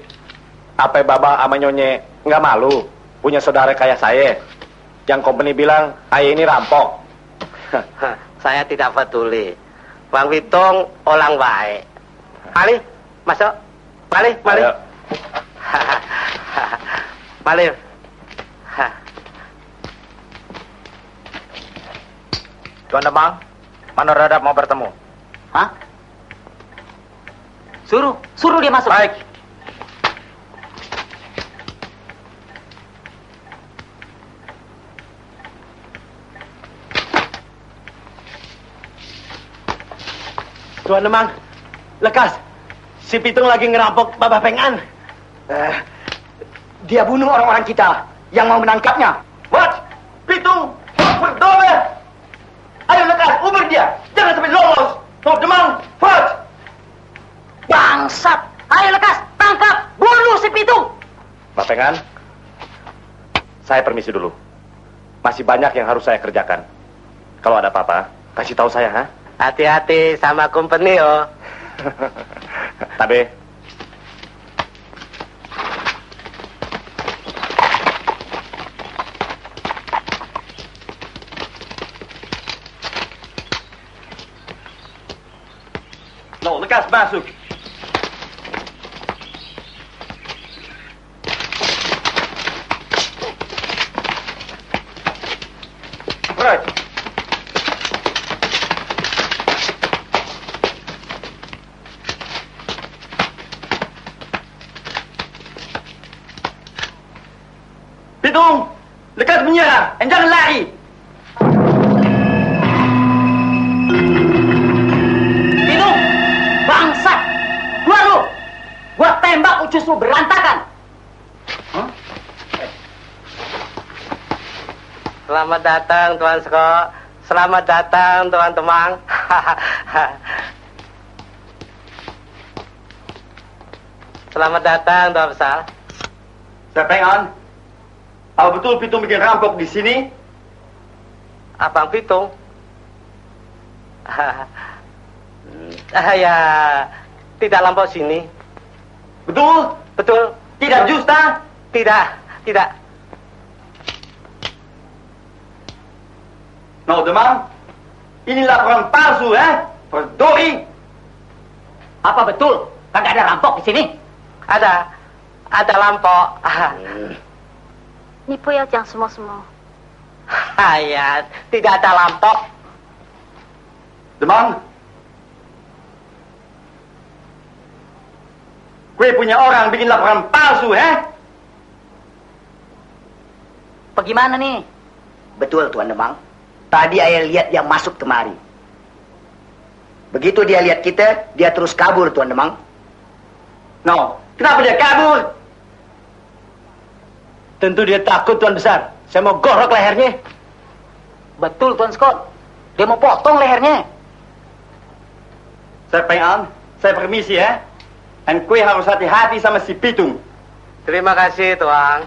apa Baba sama Nyonya nggak malu punya saudara kayak saya? Yang company bilang Aye ini rampok. Saya tidak peduli. Bang Pitung orang baik. Mari, masuk. Mari. Mari. Tuan Demang, Manor Radap mau bertemu. Hah? Suruh dia masuk. Baik. Tuan Demang, lekas. Si Pitung lagi ngerampok Bapak Pengan. Dia bunuh orang-orang kita yang mau menangkapnya. What? Pitung, berdole. Ayo lekas, ubur dia. Jangan sampai lolos. Tuan Demang, fat. Bangsat. Ayo lekas, tangkap, bunuh si Pitung. Bapak Pengan, saya permisi dulu. Masih banyak yang harus saya kerjakan. Kalau ada apa-apa, kasih tahu saya, ha? Hati-hati sama company, yo. Tabe. No, lekas masuk. Right. Pitung, lekas menyerang, jangan lari. Pitung, bangsat. Keluar lu. Gua tembak ucus lu berantakan. Selamat datang Tuan Seko. Selamat datang Tuan Temang. Selamat datang Tuan Besar. Saya pengen. Apa betul Pitung bikin rampok di sini? Abang Pitung. Ya, tidak lampau sini. Betul? Betul. Tidak justa? Tidak. Nou, Demang, ini laporan palsu, Berdori. Apa betul? Kagak ada rampok di sini? Ada lampau. Ni 不要讲什么什么。 Ya, tidak ada lampau. Demang, gue punya orang bikin laporan palsu, Bagaimana nih? Betul, Tuan Demang. Tadi ayah lihat dia masuk kemari. Begitu dia lihat kita, dia terus kabur, Tuan Demang. No, kenapa dia kabur? Tentu dia takut, Tuan Besar. Saya mau gorok lehernya. Betul, Tuan Scott. Dia mau potong lehernya. Saya pengen, saya permisi, Dan kue harus hati-hati sama si Pitung. Terima kasih, Tuang.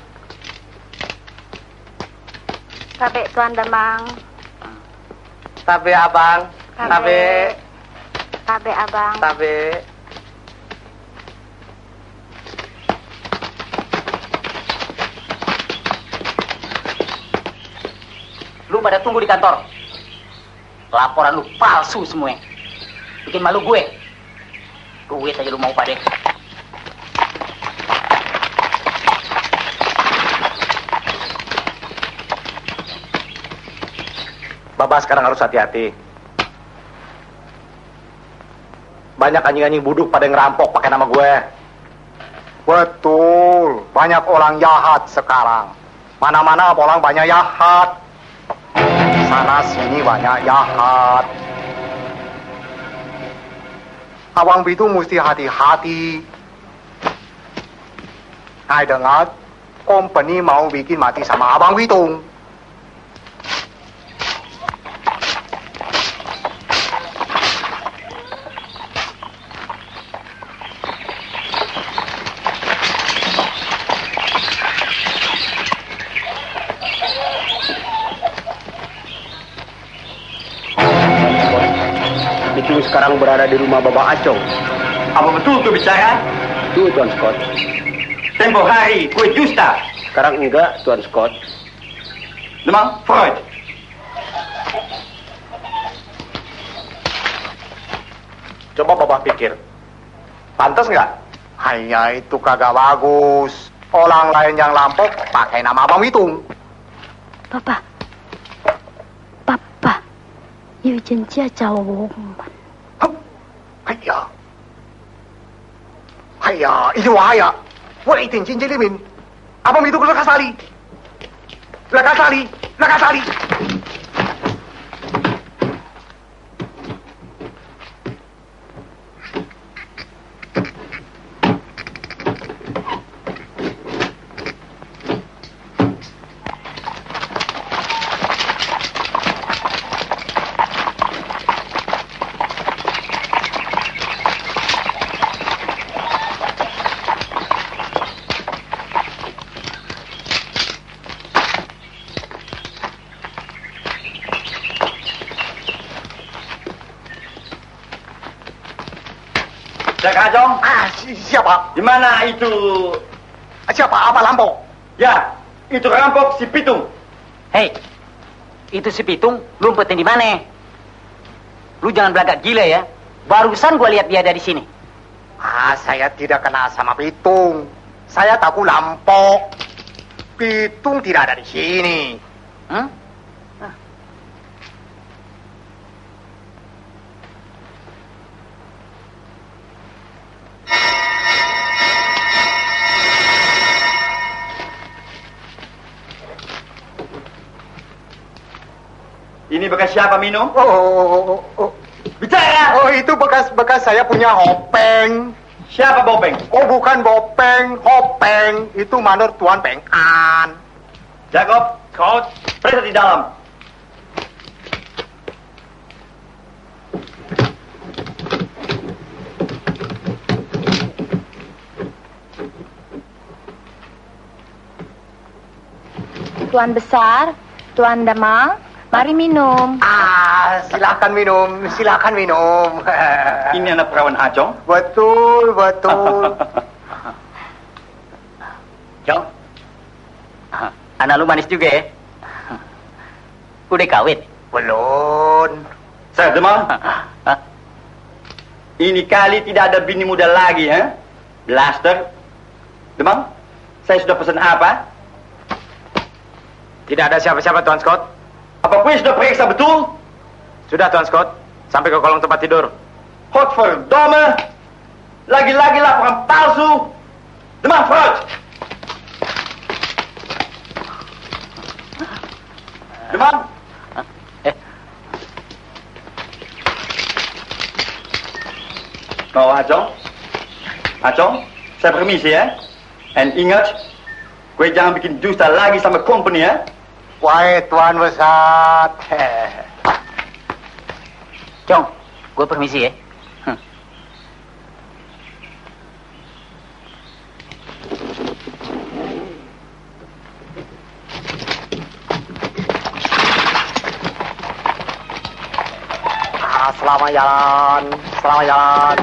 Tabe Tuan Demang. Tabe Abang. Tabe. Tabe Abang. Tabe. Lu pada tunggu di kantor. Laporan lu palsu semua. Bikin malu gue. Duit aja lu mau, Pak deh. Bapak sekarang harus hati-hati. Banyak anjing-anjing buduk pada ngerampok pakai nama gue. Betul, banyak orang jahat sekarang. Mana-mana orang banyak jahat. Sana sini banyak jahat. Abang Pitung mesti hati-hati. Saya dengar company mau bikin mati sama Abang Pitung. Pitung sekarang berada di rumah Bapak Acong. Apa betul tuh bicara? Itu, Tuan Scott. Tempo hari, kue justa. Sekarang enggak, Tuan Scott. Demang, Freud. Coba Bapak pikir. Pantas nggak? Hanya itu kagak bagus. Orang lain yang lampok pakai nama Abang Pitung. 爸爸，爸爸，有人家找我们。 Haya, itu wahaya. Wah, itu cincin limin. Abang Pitung lekas tali. Lekas tali, lekas tali. Jack Ajong? Siapa? Di mana itu? Siapa? Apa lampau? Ya, itu rampok si Pitung. Hei, itu si Pitung lumpetin di mana? Lu jangan belagak gila ya. Barusan gua lihat dia ada di sini. Saya tidak kenal sama Pitung. Saya tahu lampau. Pitung tidak ada di sini. Ini bekas siapa minum? Bicara! Oh, itu bekas saya punya hopeng. Siapa Bopeng? Oh, bukan Bopeng, hopeng. Itu manor Tuan Pengan. Jacob, kau periksa di dalam. Tuan Besar, Tuan Demang, Mari minum. Silakan minum, silakan minum. Ini anak perawan Acong? Betul, betul. Cong, anak lu manis juga ya? Udah kawin? Belum. Saya Demang. Ini kali tidak ada bini muda lagi, ya? Blaster. Demang, saya sudah pesan apa? Tidak ada siapa-siapa, Tuan Scott. Apa kue sudah periksa betul? Sudah, Tuan Scott. Sampai ke kolong tempat tidur. Godverdomme. Lagi-lagi laporan palsu. Demang, Freud. Demang. Mau Acong? Acong, saya permisi ya. And ingat, gue jangan bikin dusta lagi sama company ya. Wahai Tuan Besar. Cong, gue permisi ya. Selamat jalan, selamat jalan.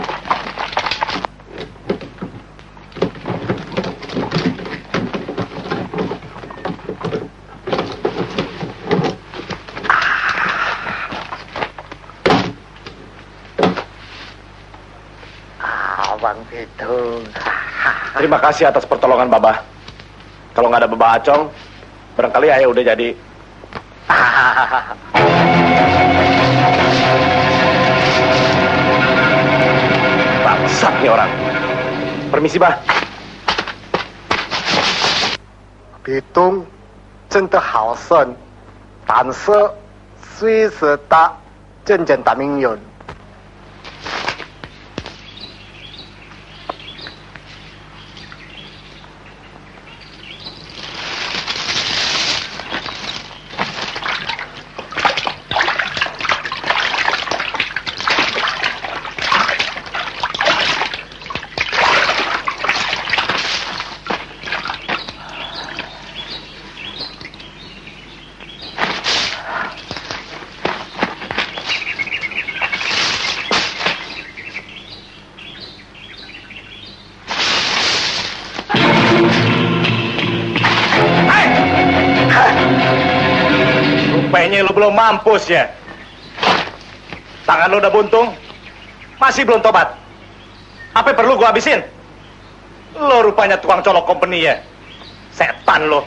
Bang Pitung. Terima kasih atas pertolongan Babah. Kalau nggak ada Babah Acong, barangkali ayah udah jadi. Bangsat nih orang. Permisi, Bah. Pitung 真的好胜，但是虽是大，真正大名人。Rupanya lu belum mampus ya. Tangan lu udah buntung, masih belum tobat. Apa yang perlu gua habisin? Lo rupanya tukang colok company ya. Setan lo.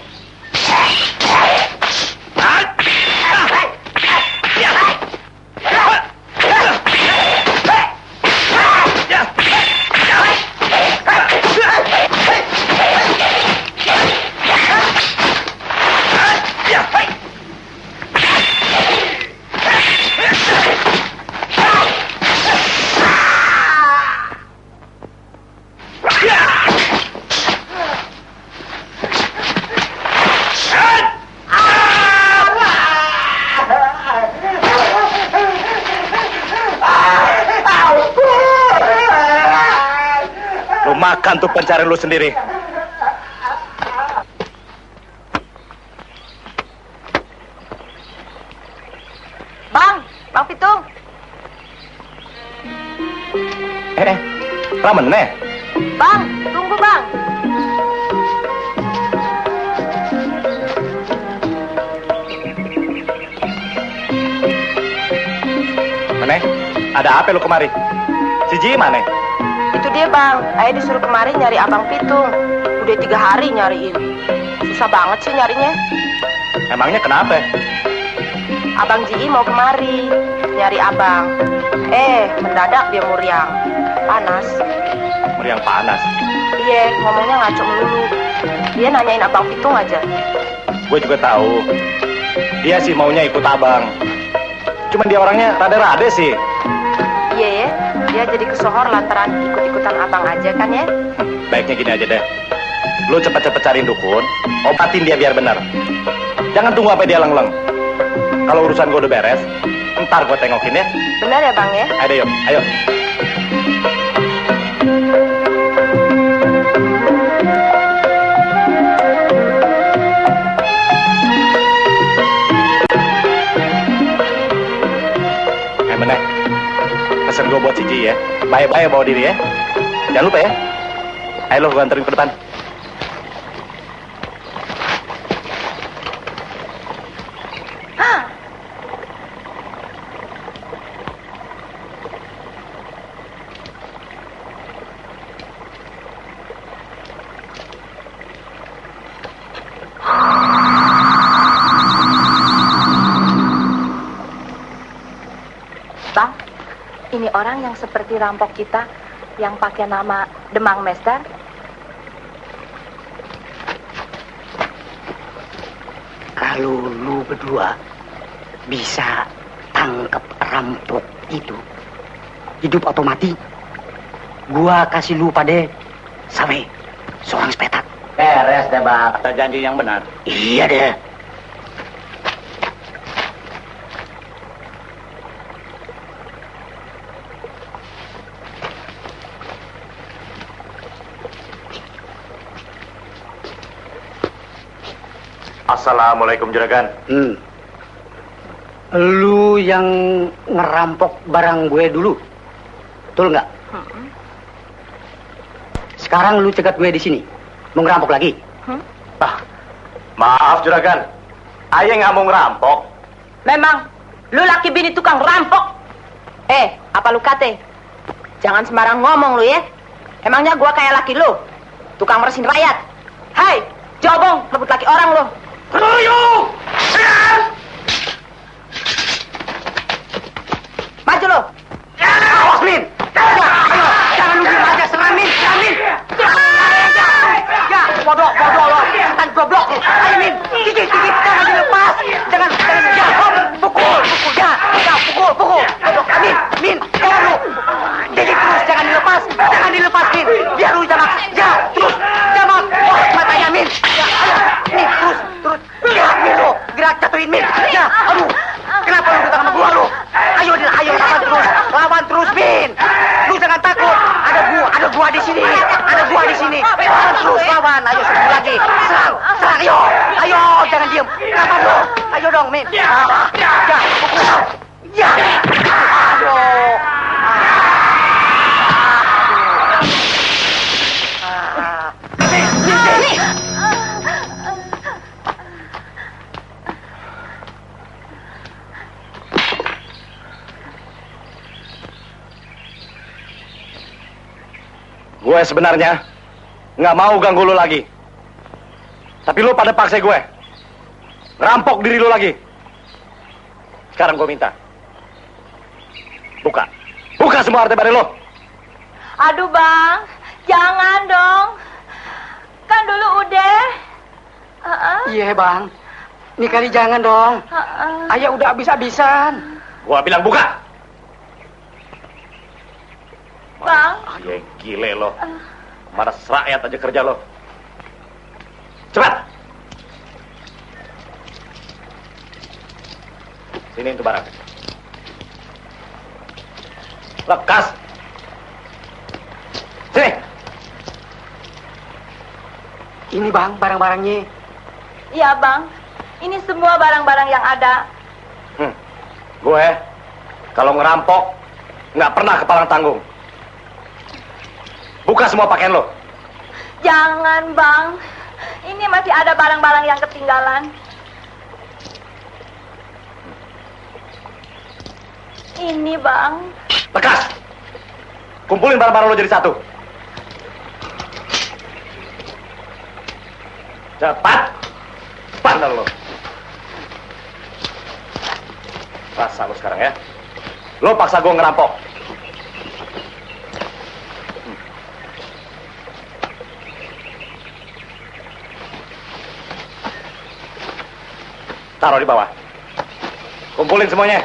Makan tuh pencarian lu sendiri. Bang Pitung. Ramen nih. Bang, tunggu bang. Mana? Ada apa lu kemari? Si Ji mana? Itu dia bang, ayah disuruh kemari nyari Abang Pitung. Udah 3 hari nyariin. Susah banget sih nyarinya. Emangnya kenapa? Abang Ji mau kemari nyari abang. Mendadak dia muriang. Panas. Meriang panas? Iya, ngomongnya ngaco melulu. Dia nanyain Abang Pitung aja. Gue juga tahu. Dia sih maunya ikut abang. Cuman dia orangnya rada-rada sih. Iya ya, dia jadi kesohor lantaran ikut-ikutan abang aja kan ya? Baiknya gini aja deh. Lu cepet-cepet cariin dukun, obatin dia biar benar. Jangan tunggu sampai dia leng-leng. Kalau urusan gue udah beres, ntar gue tengokin ya. Benar ya bang ya? Ayo, yuk, ayo. Ayo bawa diri ya. Jangan lupa ya. Ayo lo, gua anterin ke depan. Bang, ini orang yang seperti rampok kita yang pakai nama Demang Mester. Kalau lu berdua bisa tangkap rampok itu, hidup atau mati, gua kasih lu pada sampai seorang sepetak. Beres deh, Bang. Kata janji yang benar. Iya deh. Assalamualaikum juragan. Lu yang ngerampok barang gue dulu, betul nggak? Sekarang lu cegat gue di sini, mau ngerampok lagi? Maaf juragan, ayah nggak mau ngerampok. Memang, lu laki bini tukang rampok. Apa lu kate? Jangan sembarang ngomong lu ya. Emangnya gua kayak laki lu? Tukang meresin rakyat. Hai, jobong, rebut laki orang lu. Ayo! Maju lu. Awas, Min! Ayo, jangan lu diem aja, serang, Min! Min! Ya, bodoh lo, setan goblok lu. Ayo, Min, dikit, jangan dilepas. Jangan, ya, pukul, ya, pukul. Bodoh, Min, jangan lu. Dikit terus, jangan dilepas, Min. Biar lu jamak, ya, terus, jamak. Wah, matanya, Min. Ya, ayo, Min, terus. Ya, Min lu, gerak jatuhin, Min. Ya, aduh, kenapa lu datang sama gua lu? Ayo, lawan terus, Min. Lu jangan takut, ada gua di sini. Lawan terus, ayo serang lagi. Serang, ayo, jangan diem. Kenapa lu? Ayo dong, Min. Ya, pukul. Ya, aduh. Gue sebenarnya nggak mau ganggu lu lagi. Tapi lu pada paksa gue. Ngerampok diri lu lagi. Sekarang gue minta. Buka semua harta barang lu. Aduh bang, jangan dong. Kan dulu udah. Iya bang, ini kali jangan dong. Ayah udah habis-habisan. Gua bilang buka. Bang. Ya gile lo. Mana rakyat aja kerja lo. Cepat. Sini itu barang. Lekas. Sini. Ini bang, barang-barangnya. Iya bang, ini semua barang-barang yang ada. Gue kalau ngerampok nggak pernah kepalang tanggung. Buka semua pakaian lo. Jangan bang, ini masih ada barang-barang yang ketinggalan. Ini bang. Lekas. Kumpulin barang-barang lo jadi satu. Cepat. Pandang lo. Rasa lo sekarang ya. Lo paksa gue ngerampok. Taruh di bawah. Kumpulin semuanya.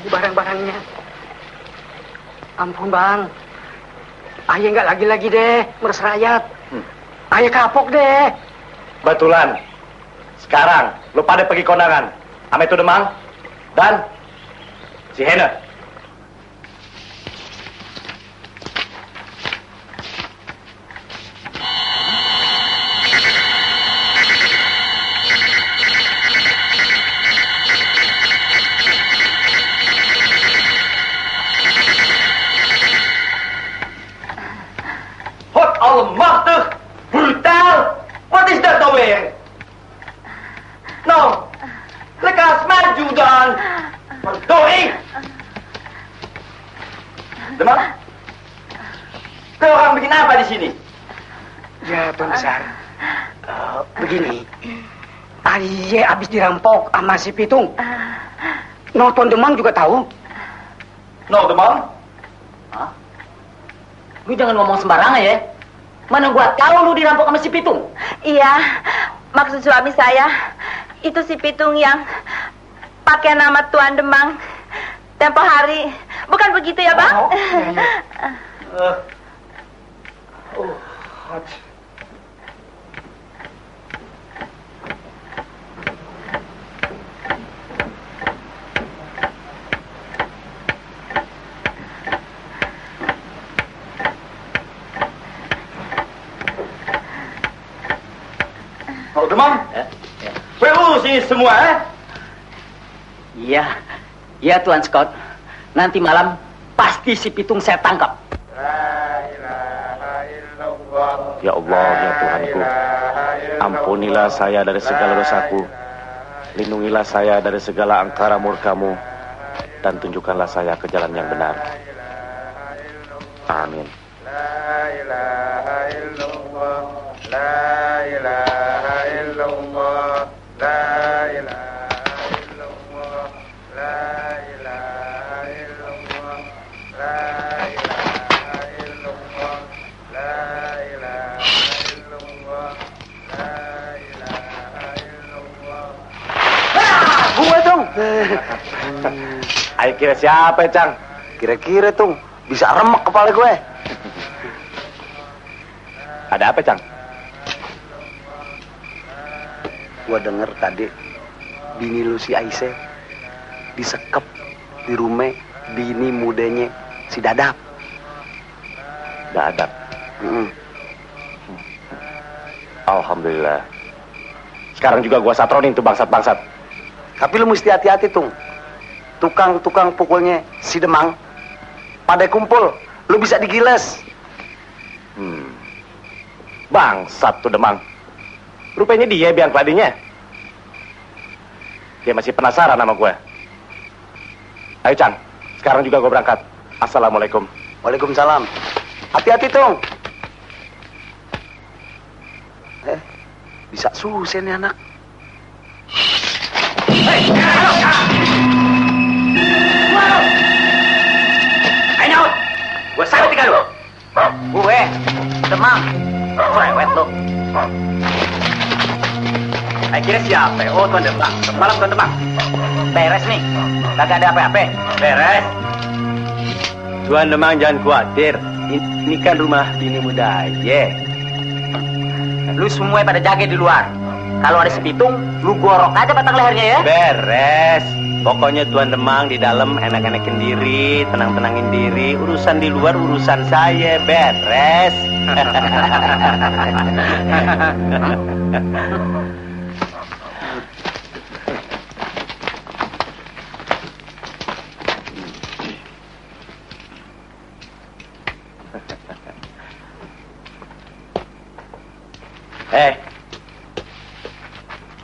Barang-barangnya. Ampun bang. Ayah nggak lagi-lagi deh meres rakyat. Ayah kapok deh. Betulan. Sekarang lu pada pergi kondangan sama itu Demang dan si Hena. Demang, kau orang bikin apa di sini? Ya, Tuan Besar. Begini. Aye habis dirampok sama si Pitung. No, Tuan Demang juga tahu. No, Demang? Hah? Lu jangan ngomong sembarangan ya. Mana gua tahu lu dirampok sama si Pitung? Iya, maksud suami saya itu si Pitung yang pakai nama Tuan Demang tempo hari. Bukan begitu ya, Bang? Oh, iya. Oh, Demang? Urus ini semua, Iya. Iya, Tuan Scott. Nanti malam pasti si Pitung saya tangkap. Ya Allah, ya Tuhanku, ampunilah saya dari segala dosaku, lindungilah saya dari segala angkara murka-Mu, dan tunjukkanlah saya ke jalan yang benar. Amin. Ayo kira siapa ya, Cang? Kira-kira tuh bisa remek kepala gue. Ada apa, Cang? Gue denger tadi bini lu si Aisyah disekep di rumah bini mudanya si Dadap. Dadap. Alhamdulillah. Sekarang juga gua satronin tuh bangsat-bangsat. Tapi lu mesti hati-hati tuh. Tukang-tukang pukulnya si Demang pada kumpul, lu bisa digiles. Bangsat tuh Demang. Rupanya dia biang keladinya. Dia masih penasaran sama gue. Ayo Cang, sekarang juga gue berangkat. Assalamualaikum. Waalaikumsalam. Hati-hati tuh. Bisa susah nih anak. Ayo, gue sabit tinggal lu. Gue, Demang, cerewet lu. Kira siapa? Oh, Tuan Demang. Malam Tuan Demang. Beres nih. Kagak ada apa-apa. Beres. Tuan Demang jangan khawatir. Ini kan rumah bini muda aja. Lu semua pada jaga di luar. Kalau ada sepitung, lu gorok aja batang lehernya ya. Beres. Pokoknya Tuan Demang di dalam enak-enakin diri, tenang-tenangin diri. Urusan di luar urusan saya. Beres.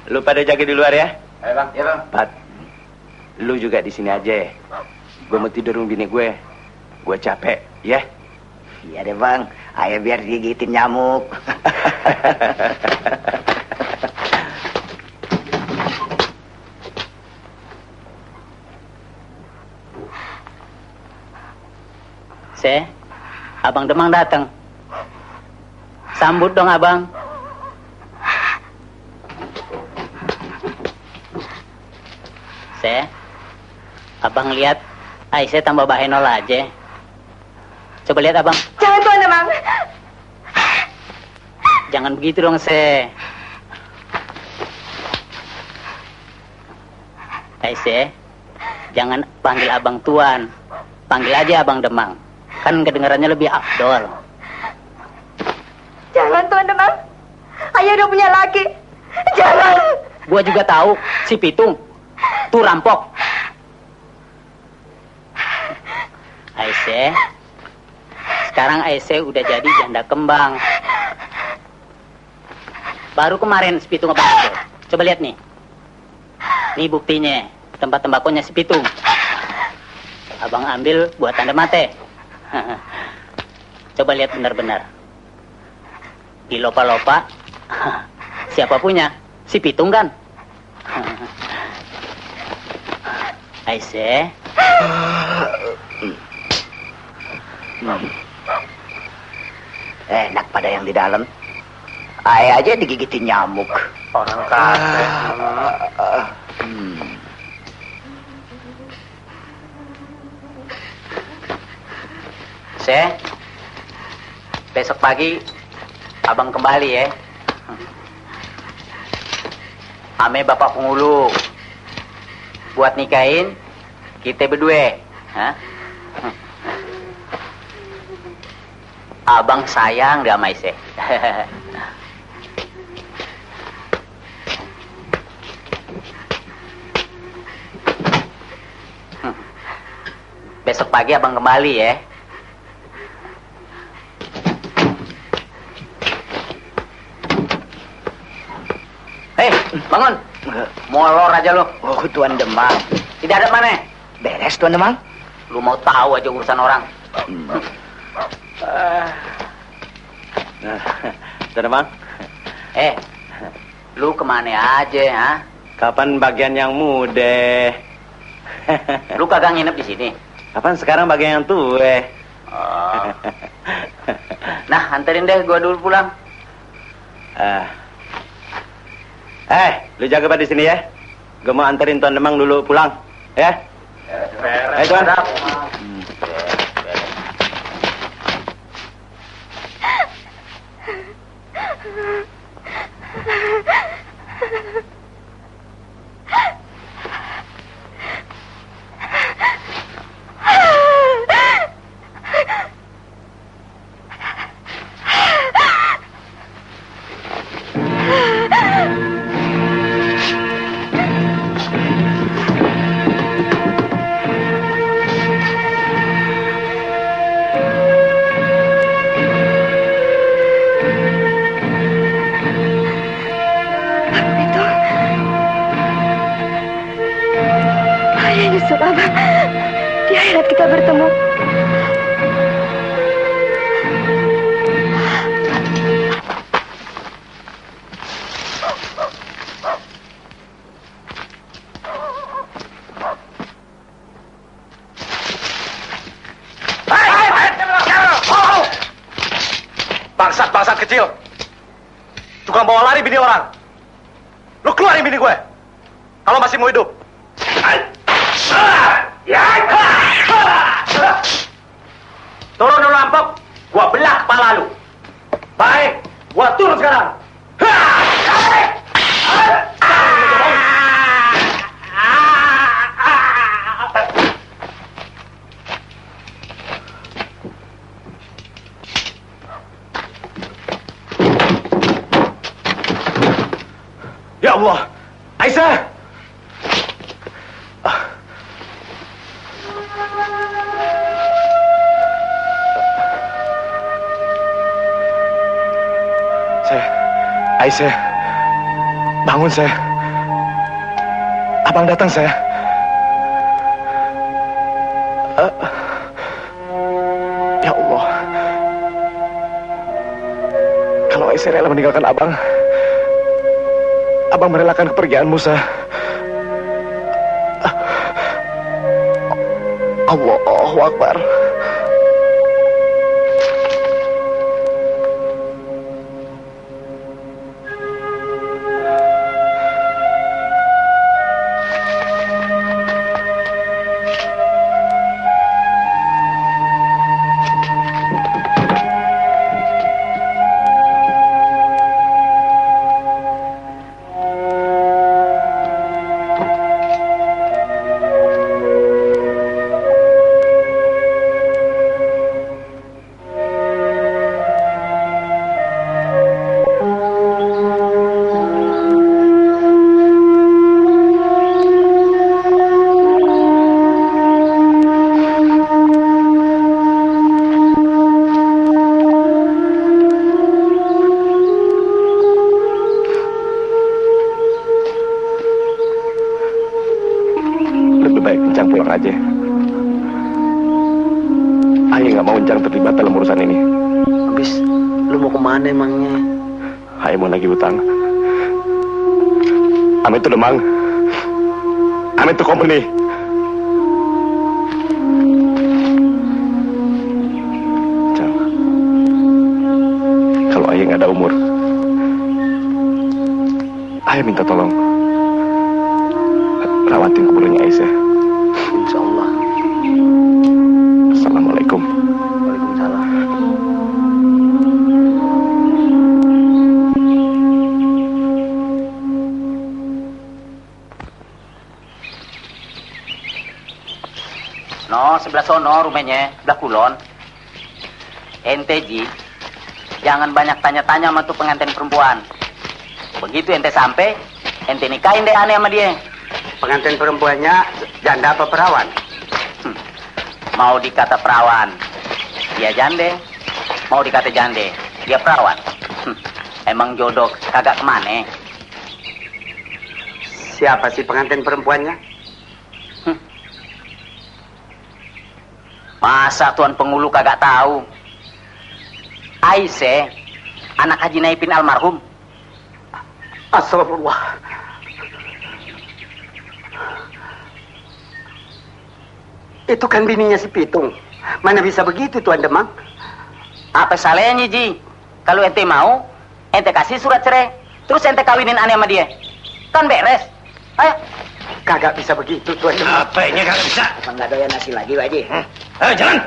Lu pada jaga di luar ya? Ayo Bang, ya Bang. Pat, lu juga di sini aja. Gue mau tidur rumah bini gue. Gue capek, ya? Iya deh Bang, ayo biar digigitin nyamuk. Abang Demang datang. Sambut dong abang. Abang lihat Aisyah tambah bahenol aja. Coba lihat abang. Jangan Tuan Demang. Jangan begitu dong Aisyah, jangan panggil abang Tuan. Panggil aja abang Demang. Kan kedengarannya lebih afdol. Jangan Tuan Demang. Ayah udah punya laki. Jangan. Gua juga tahu si Pitung tuh rampok. Aisyah, sekarang Aisyah udah jadi janda kembang. Baru kemarin si Pitung abang itu. Coba lihat nih. Nih buktinya, tempat tembakonya si Pitung. Abang ambil buat tanda mate. Coba lihat benar-benar. Di lopa-lopa, siapa punya? Si Pitung kan? Aisyah. Enak pada yang di dalam. Ayah aja digigitin nyamuk. Orang kate. Besok pagi abang kembali ya. Ame bapak penghulu. Buat nikahin kita berdua. Hah? Abang sayang dia sama Ise. Besok pagi abang kembali ya. Hei, bangun. Molor aja lo. Oh, Tuan Demang. Tidak ada mana? Beres, Tuan Demang. Lu mau tahu aja urusan orang. Tuan Demang. Lu kemana aja, ha? Kapan bagian yang muda? Lu kagak nginep di sini? Kapan sekarang bagian yang tua? Oh. Nah, anterin deh gua dulu pulang. Lu jaga pada di sini ya. Gua mau anterin Tuan Demang dulu pulang, ya. Ayo, Tuan. Yusuf Abang, di akhirat kita bertemu. Bangsat kecil. Tukang bawa lari bini orang. Lu keluarin bini gue. Kalau masih mau hidup. Turun dulu rampok, gua belah kepala lu. Baik, gua turun sekarang. Ya Allah, Aisyah. Aisyah, bangun saya. Abang datang saya. Ya Allah, kalau Aisyah rela meninggalkan abang merelakan kepergian Musa. Allahu Akbar. mau Jang terlibat dalam urusan ini. Habis lu mau kemana emangnya? Hai mau nagih utang. Ame itu Demang. Ame itu company. Jang, kalau ayah nggak ada umur, ayah minta tolong rawatin kuburannya Aisyah. Insya Allah. Assalamualaikum. Waalaikumsalam. No, sebelah sono rumahnya, sebelah kulon. Ente Ji, jangan banyak tanya-tanya sama tuh pengantin perempuan. Begitu ente sampai, ente nikahin deh aneh sama dia. Pengantin perempuannya janda apa perawan? Mau dikata perawan, dia jande. Mau dikata jande, dia perawan. Emang jodoh kagak kemana? Siapa sih pengantin perempuannya? Masa Tuan Pengulu kagak tahu? Aisyah, anak Haji Naipin almarhum. Astagfirullah. Itu kan bininya si Pitung. Mana bisa begitu Tuan Demang? Apa salahnya Ji? Kalau ente mau, ente kasih surat cerai, terus ente kawinin aneh sama dia. Kan beres. Ayo. Kagak bisa begitu Tuan Demang. Apa ini kagak bisa? Emang nggak doyan nasi lagi, Pak Haji? Ayo jalan.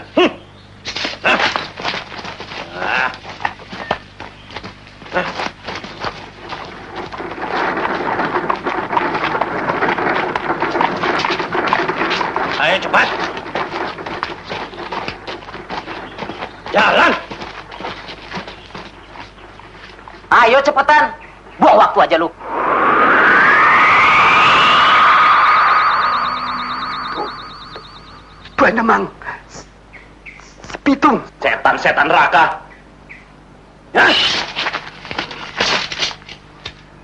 Ayo cepat. Jalan. Ayo cepetan. Buang waktu aja lu. Tuan Demang. Pitung. Setan-setan neraka. Hah?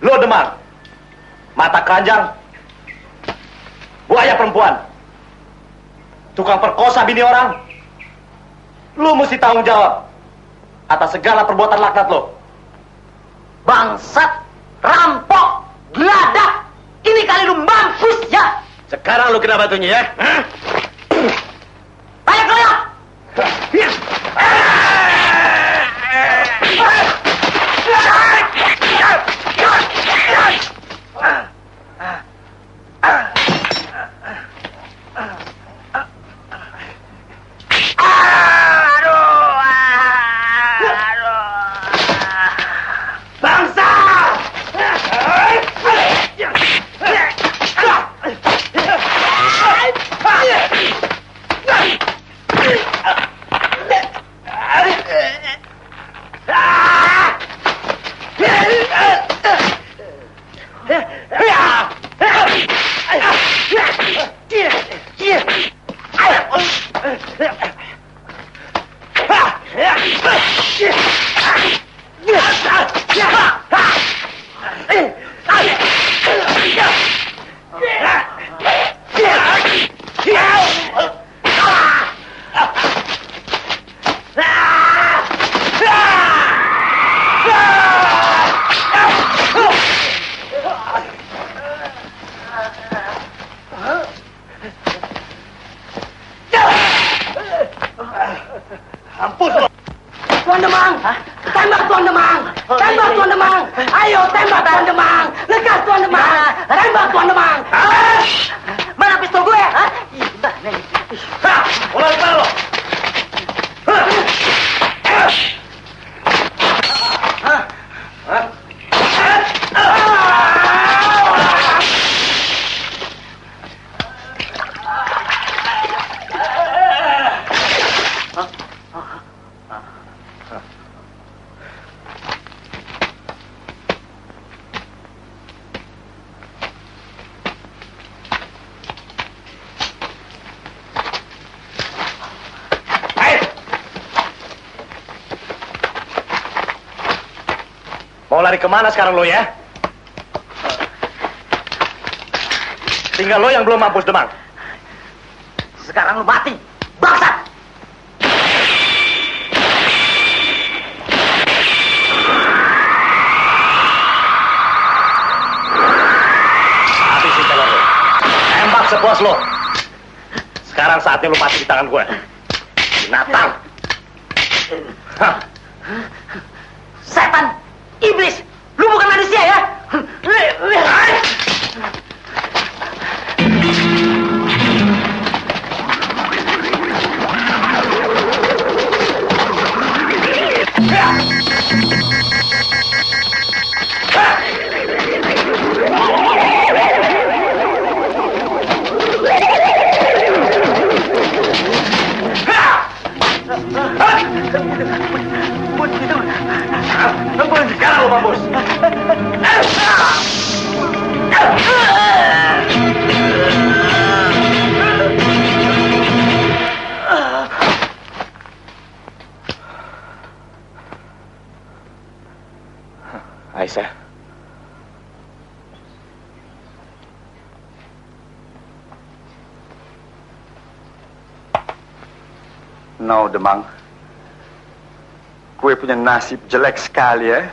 Lo Demang, mata keranjang, buaya perempuan, tukang perkosa bini orang. Lo mesti tanggung jawab atas segala perbuatan laknat lo. Bangsat, rampok, geladak. Ini kali lu mampus ya. Sekarang lu kena batunya ya. Hah? Ayo keroyok. Tuan Demang, tembak Tuan Demang, tembak Tuan Demang, ayo tembak Tuan Demang, lekas Tuan Demang, tembak Tuan Demang. Mana pistol gue? Hah? Mulai kepala lo. Mau lari kemana sekarang lo ya? Tinggal lo yang belum mampus Demang. Sekarang lu mati, bangsat. Awas lo. Sekarang saatnya lo mati di tangan gue. Binatang. Hah. Setan, iblis, lu bukan manusia ya? Sekarang lo mampus. Aisyah. No, Demang. Kue punya nasib jelek sekali ya.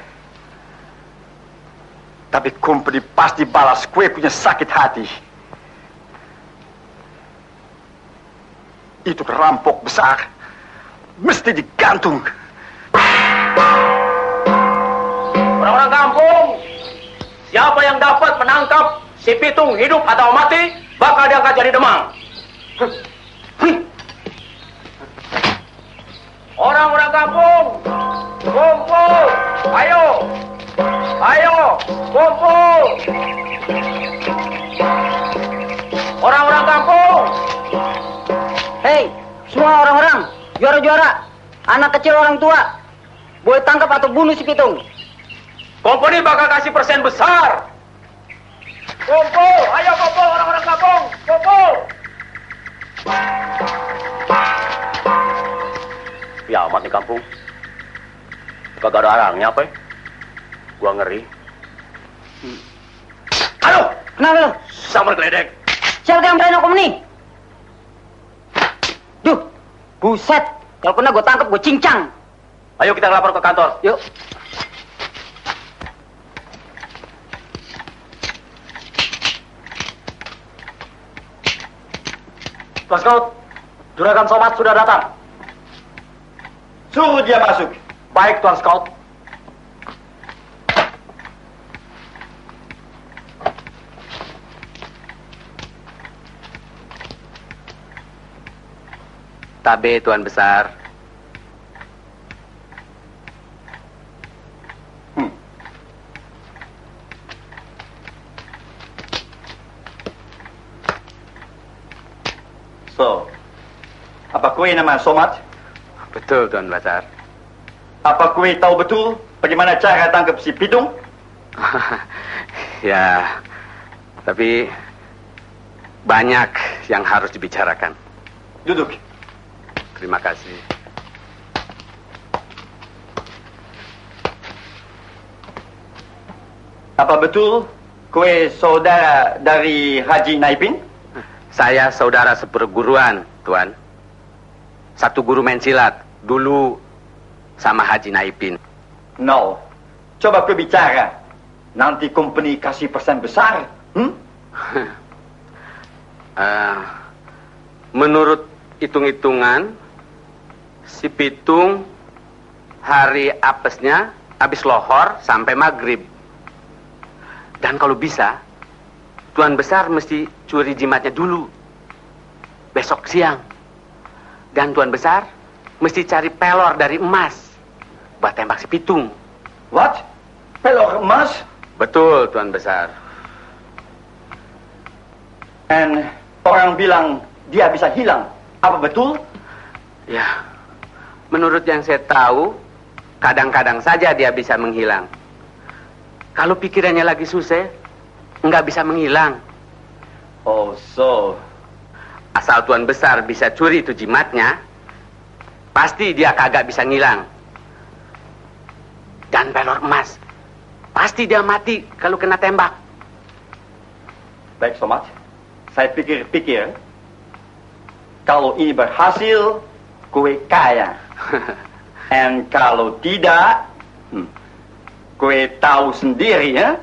Tapi company pasti balas kue punya sakit hati. Itu perampok besar. Mesti digantung. Orang-orang kampung, siapa yang dapat menangkap si Pitung hidup atau mati, bakal diangkat jadi Demang. Orang-orang kampung, kumpul, ayo, ayo, kumpul. Orang-orang kampung. Hei, semua orang-orang, juara-juara, anak kecil orang tua, boleh tangkap atau bunuh si Pitung. Komponi bakal kasih persen besar. Kumpul, ayo kumpul orang-orang kampung, kumpul. Ya amat nih kampung. Kagak ada orangnya apa ya? Gua ngeri. Halo, kenapa lo? Samar geledek. Siapa yang berani hukum nih? Duh, buset. Kalau kena gue tangkap, gue cincang. Ayo kita lapor ke kantor. Yuk. Tuan Scout, Juragan Somad sudah datang. Suruh dia masuk. Baik, Tuan Scout. Tabe, Tuan Besar. So, apa kue nama Somad? Betul, Tuan Besar. Apa kue tahu betul bagaimana cara tangkap si Pitung? Ya, tapi banyak yang harus dibicarakan. Duduk. Terima kasih. Apa betul kue saudara dari Haji Naipin? Saya saudara seperguruan, Tuan. Satu guru main silat. Dulu sama Haji Naipin. No. Coba kau bicara. Nanti company kasih persen besar. Menurut hitung-hitungan, si Pitung hari apesnya habis lohor sampai maghrib. Dan kalau bisa, Tuan Besar mesti curi jimatnya dulu. Besok siang. Dan Tuan Besar mesti cari pelor dari emas buat tembak si Pitung. What? Pelor emas? Betul, Tuan Besar. And orang bilang dia bisa hilang. Apa betul? Ya, menurut yang saya tahu, kadang-kadang saja dia bisa menghilang. Kalau pikirannya lagi susah, nggak bisa menghilang. Oh, so. Asal Tuan Besar bisa curi itu jimatnya, pasti dia kagak bisa ngilang. Dan pelor emas, pasti dia mati kalau kena tembak. Baik, Somad. Saya pikir-pikir, kalau ini berhasil, kue kaya. And kalau tidak, kue tahu sendiri ya.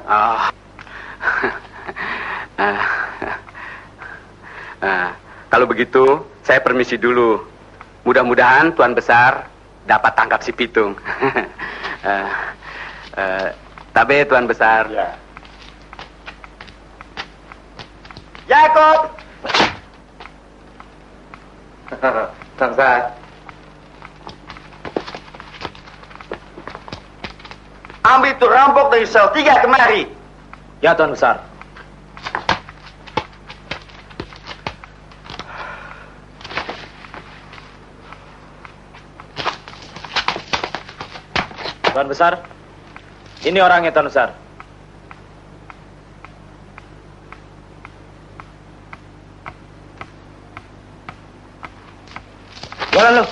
Nah, kalau begitu saya permisi dulu. Mudah-mudahan Tuan Besar dapat tangkap si Pitung. Tabe Tuan Besar. Ya. Jakob. Tuan Besar. Ambil itu rampok dari sel 3 kemari. Ya, Tuan Besar. Tuan Besar, ini orangnya, Tuan Besar. Jalan lu.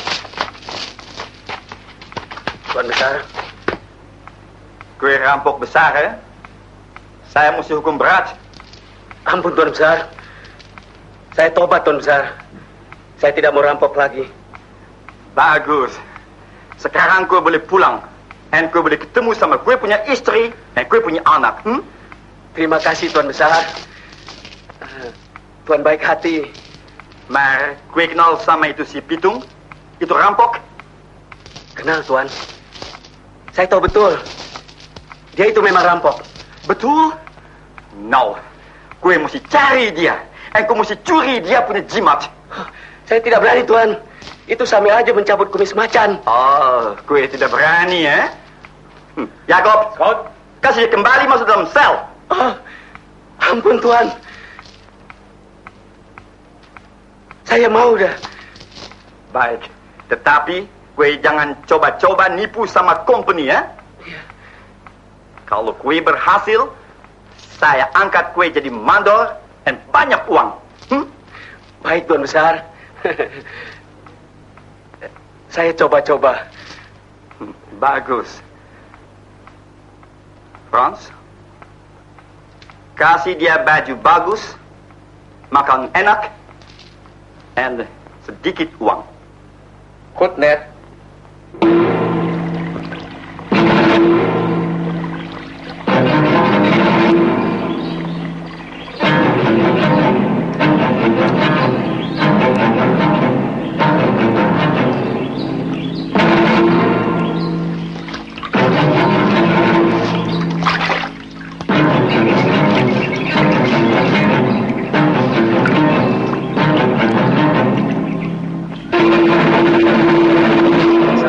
Tuan Besar. Kue rampok besar, ya? Saya mesti hukum berat. Ampun Tuan Besar. Saya tobat Tuan Besar. Saya tidak mau rampok lagi. Bagus. Sekarang kue boleh pulang. Dan kue boleh ketemu sama kue punya istri dan kue punya anak. Terima kasih Tuan Besar. Tuan baik hati. Mar, kue kenal sama itu si Pitung? Itu rampok? Kenal Tuan. Saya tahu betul. Dia itu memang rampok. Betul? No. Kue mesti cari dia. Dan kue mesti curi dia punya jimat. Saya tidak berani Tuan. Itu sama aja mencabut kumis macan. Oh, kue tidak berani ya? Jakob, kasih dia kembali masuk dalam sel. Oh, ampun Tuan. Saya mau dah. Baik, tetapi kue jangan coba-coba nipu sama company ya. Iya. Kalau kue berhasil, saya angkat kue jadi mandor dan banyak uang. Baik Tuan Besar. Saya coba-coba. Bagus. Franz, kasih dia baju bagus, makan enak, dan sedikit uang. Kutnet.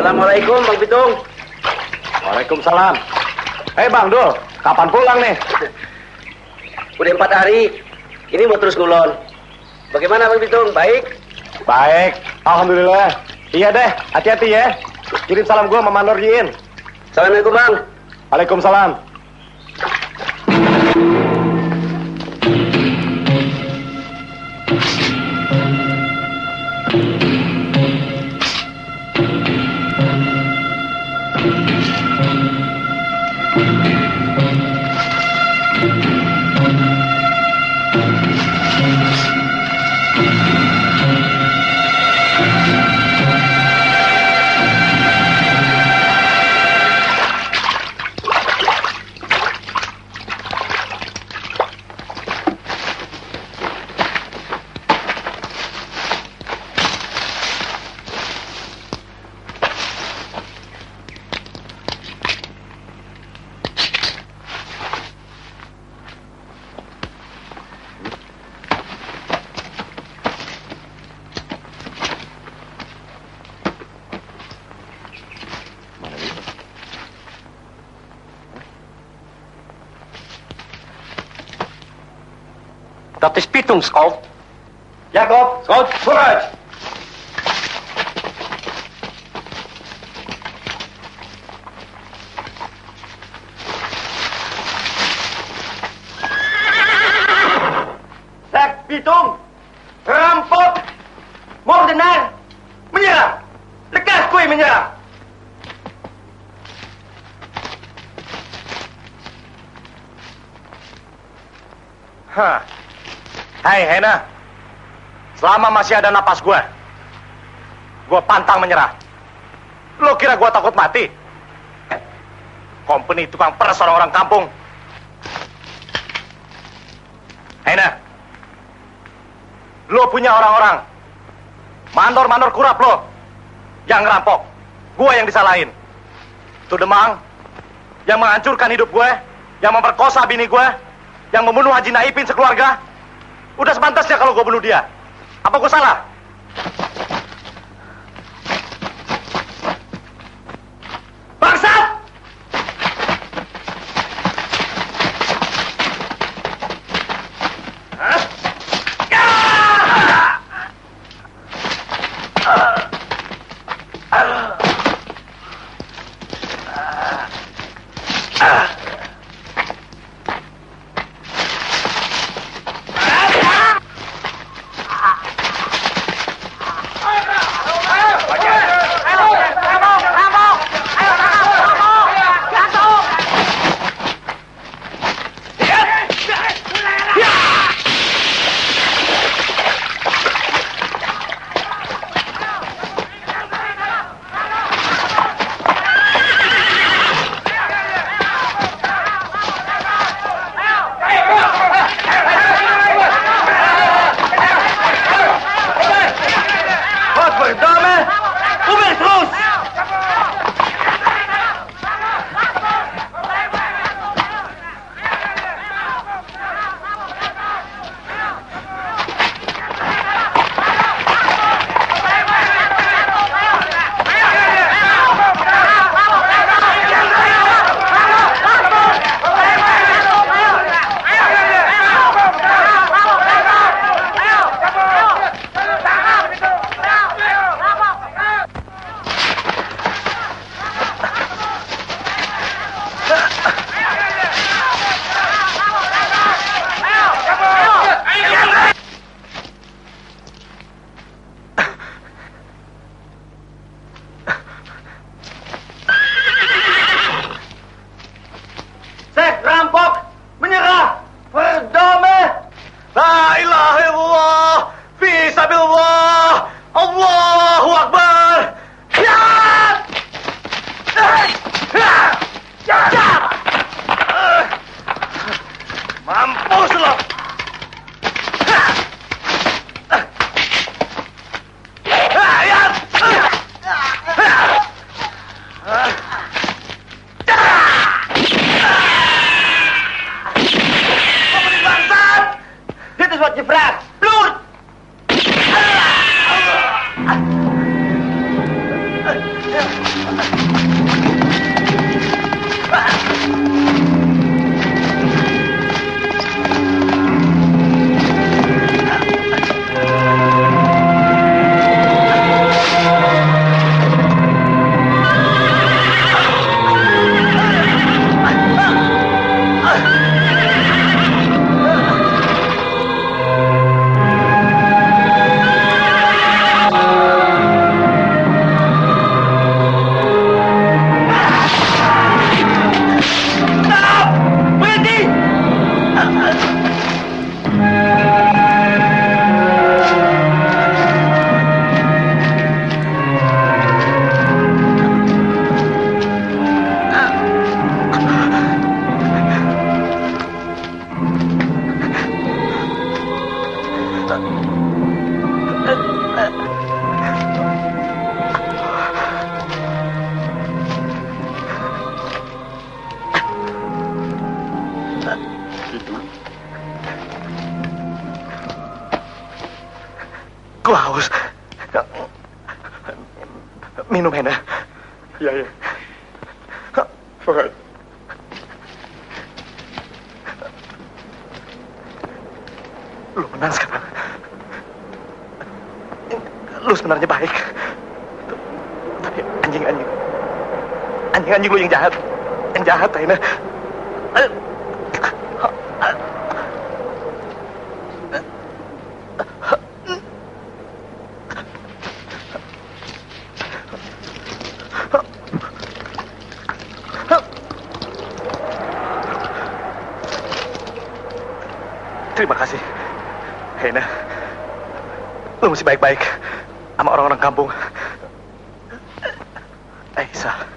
Assalamualaikum Bang Pitung. Waalaikumsalam. Hei Bang Dul, kapan pulang nih? Udah 4 hari. Ini mau terus ngulon. Bagaimana Bang Pitung? Baik? Baik, alhamdulillah. Iya deh, hati-hati ya. Kirim salam gua sama Mandor Jiin. Assalamualaikum Bang. Waalaikumsalam. Dat is Pitung, Skout. Jakob, Skout, vooruit! Sek Pitung, perampok, moordenaar, menyerah! Lekas kue menyerah! Hah. Hai Hena, selama masih ada napas gue pantang menyerah. Lo kira gue takut mati? Company tukang peres orang-orang kampung. Hena, Lo punya orang-orang. Mandor-mandor kurap lo. Yang ngerampok. Gue yang disalahin. Tuh Demang. Yang menghancurkan hidup gue. Yang memperkosa bini gue. Yang membunuh Haji Naipin sekeluarga. Udah sepantasnya kalau gue bunuh dia. Apa gue salah? Bangsat! Gue haus. Minum, Hena. Iya, iya. Fuad. Lu menang sekarang. Lu sebenarnya baik. Tapi anjing lu yang jahat. Yang jahat, Hena. Terima kasih, Hena. Lu mesti baik-baik sama orang-orang kampung. Aisyah.